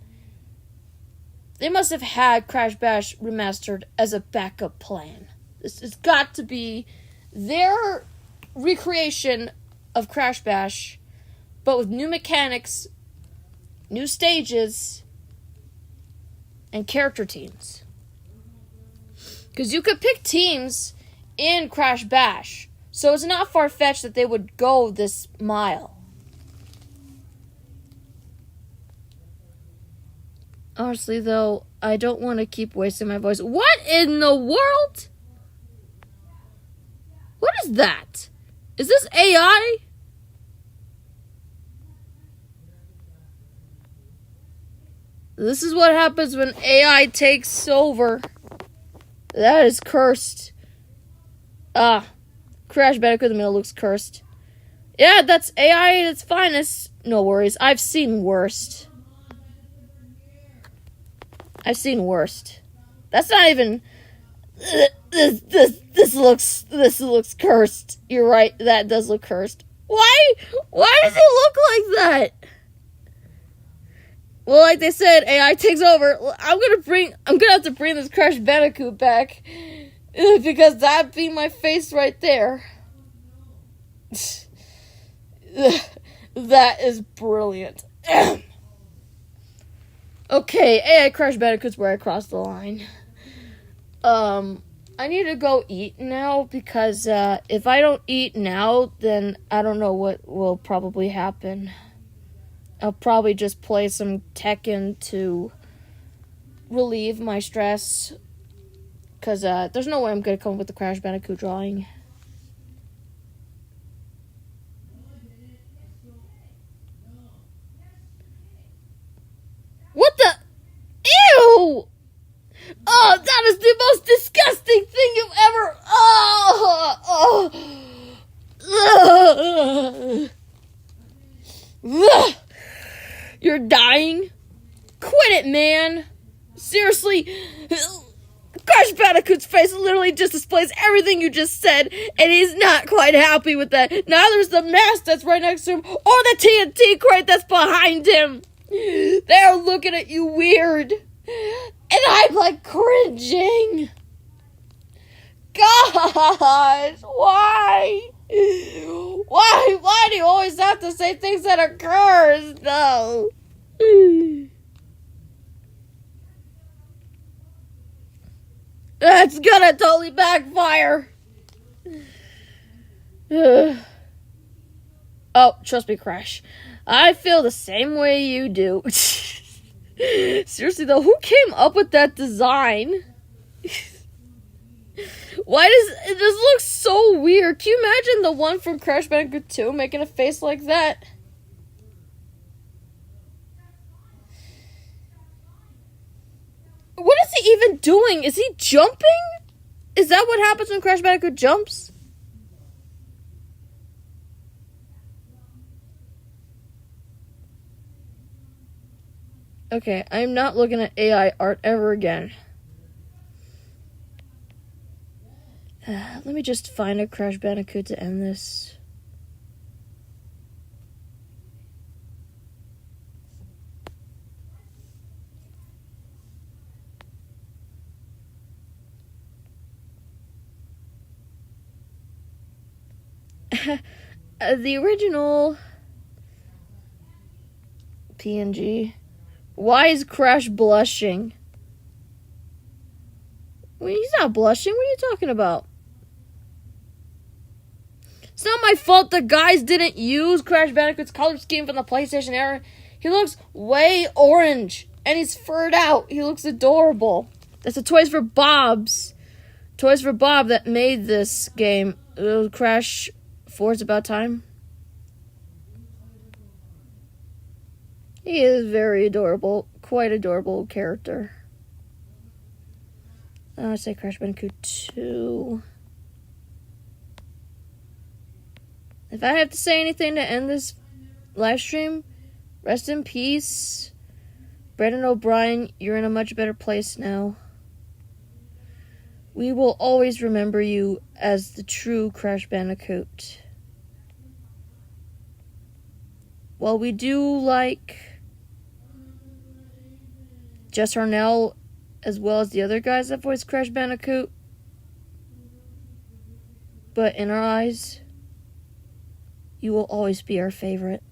They must have had Crash Bash remastered as a backup plan. This has got to be their recreation of Crash Bash, but with new mechanics, new stages, and character teams. Because you could pick teams in Crash Bash, so it's not far-fetched that they would go this mile. Honestly, though, I don't want to keep wasting my voice. What in the world? What is that? Is this AI? This is what happens when AI takes over. That is cursed. Crash Bandicoot in the middle looks cursed. Yeah, that's AI at its finest. No worries, I've seen worst. I've seen worst. That's not even... This looks cursed. You're right, that does look cursed. Why does it look like that? Well, like they said, AI takes over. I'm gonna have to bring this Crash Bandicoot back. Because that'd be my face right there. That is brilliant. Okay, AI Crash Bandicoot's where I crossed the line. I need to go eat now because if I don't eat now, then I don't know what will probably happen. I'll probably just play some Tekken to relieve my stress because there's no way I'm going to come up with the Crash Bandicoot drawing. What the? Ew! Oh, that is the most disgusting thing you've ever... You're dying? Quit it, man! Seriously, Crash Bandicoot's face literally just displays everything you just said, and he's not quite happy with that. Neither is the mask that's right next to him, or the TNT crate that's behind him. They're looking at you weird. And I'm like cringing. Gosh, why? Why do you always have to say things that are cursed? No. That's gonna totally backfire. Oh, trust me, Crash. I feel the same way you do. Seriously though, who came up with that design? Why does it just look so weird? Can you imagine the one from Crash Bandicoot 2 making a face like that? What is he even doing? Is he jumping? Is that what happens when Crash Bandicoot jumps? Okay, I'm not looking at AI art ever again. Let me just find a Crash Bandicoot to end this. The original PNG. Why is Crash blushing? Well, he's not blushing. What are you talking about? It's not my fault the guys didn't use Crash Bandicoot's color scheme from the PlayStation era. He looks way orange. And he's furred out. He looks adorable. That's the Toys for Bob's. Toys for Bob that made this game. Crash 4 is about time. He is very adorable. Quite adorable character. I'd say Crash Bandicoot 2. If I have to say anything to end this live stream, rest in peace. Brandon O'Brien, you're in a much better place now. We will always remember you as the true Crash Bandicoot. While we do like Jess Harnell as well as the other guys that voice Crash Bandicoot, but in our eyes, you will always be our favorite.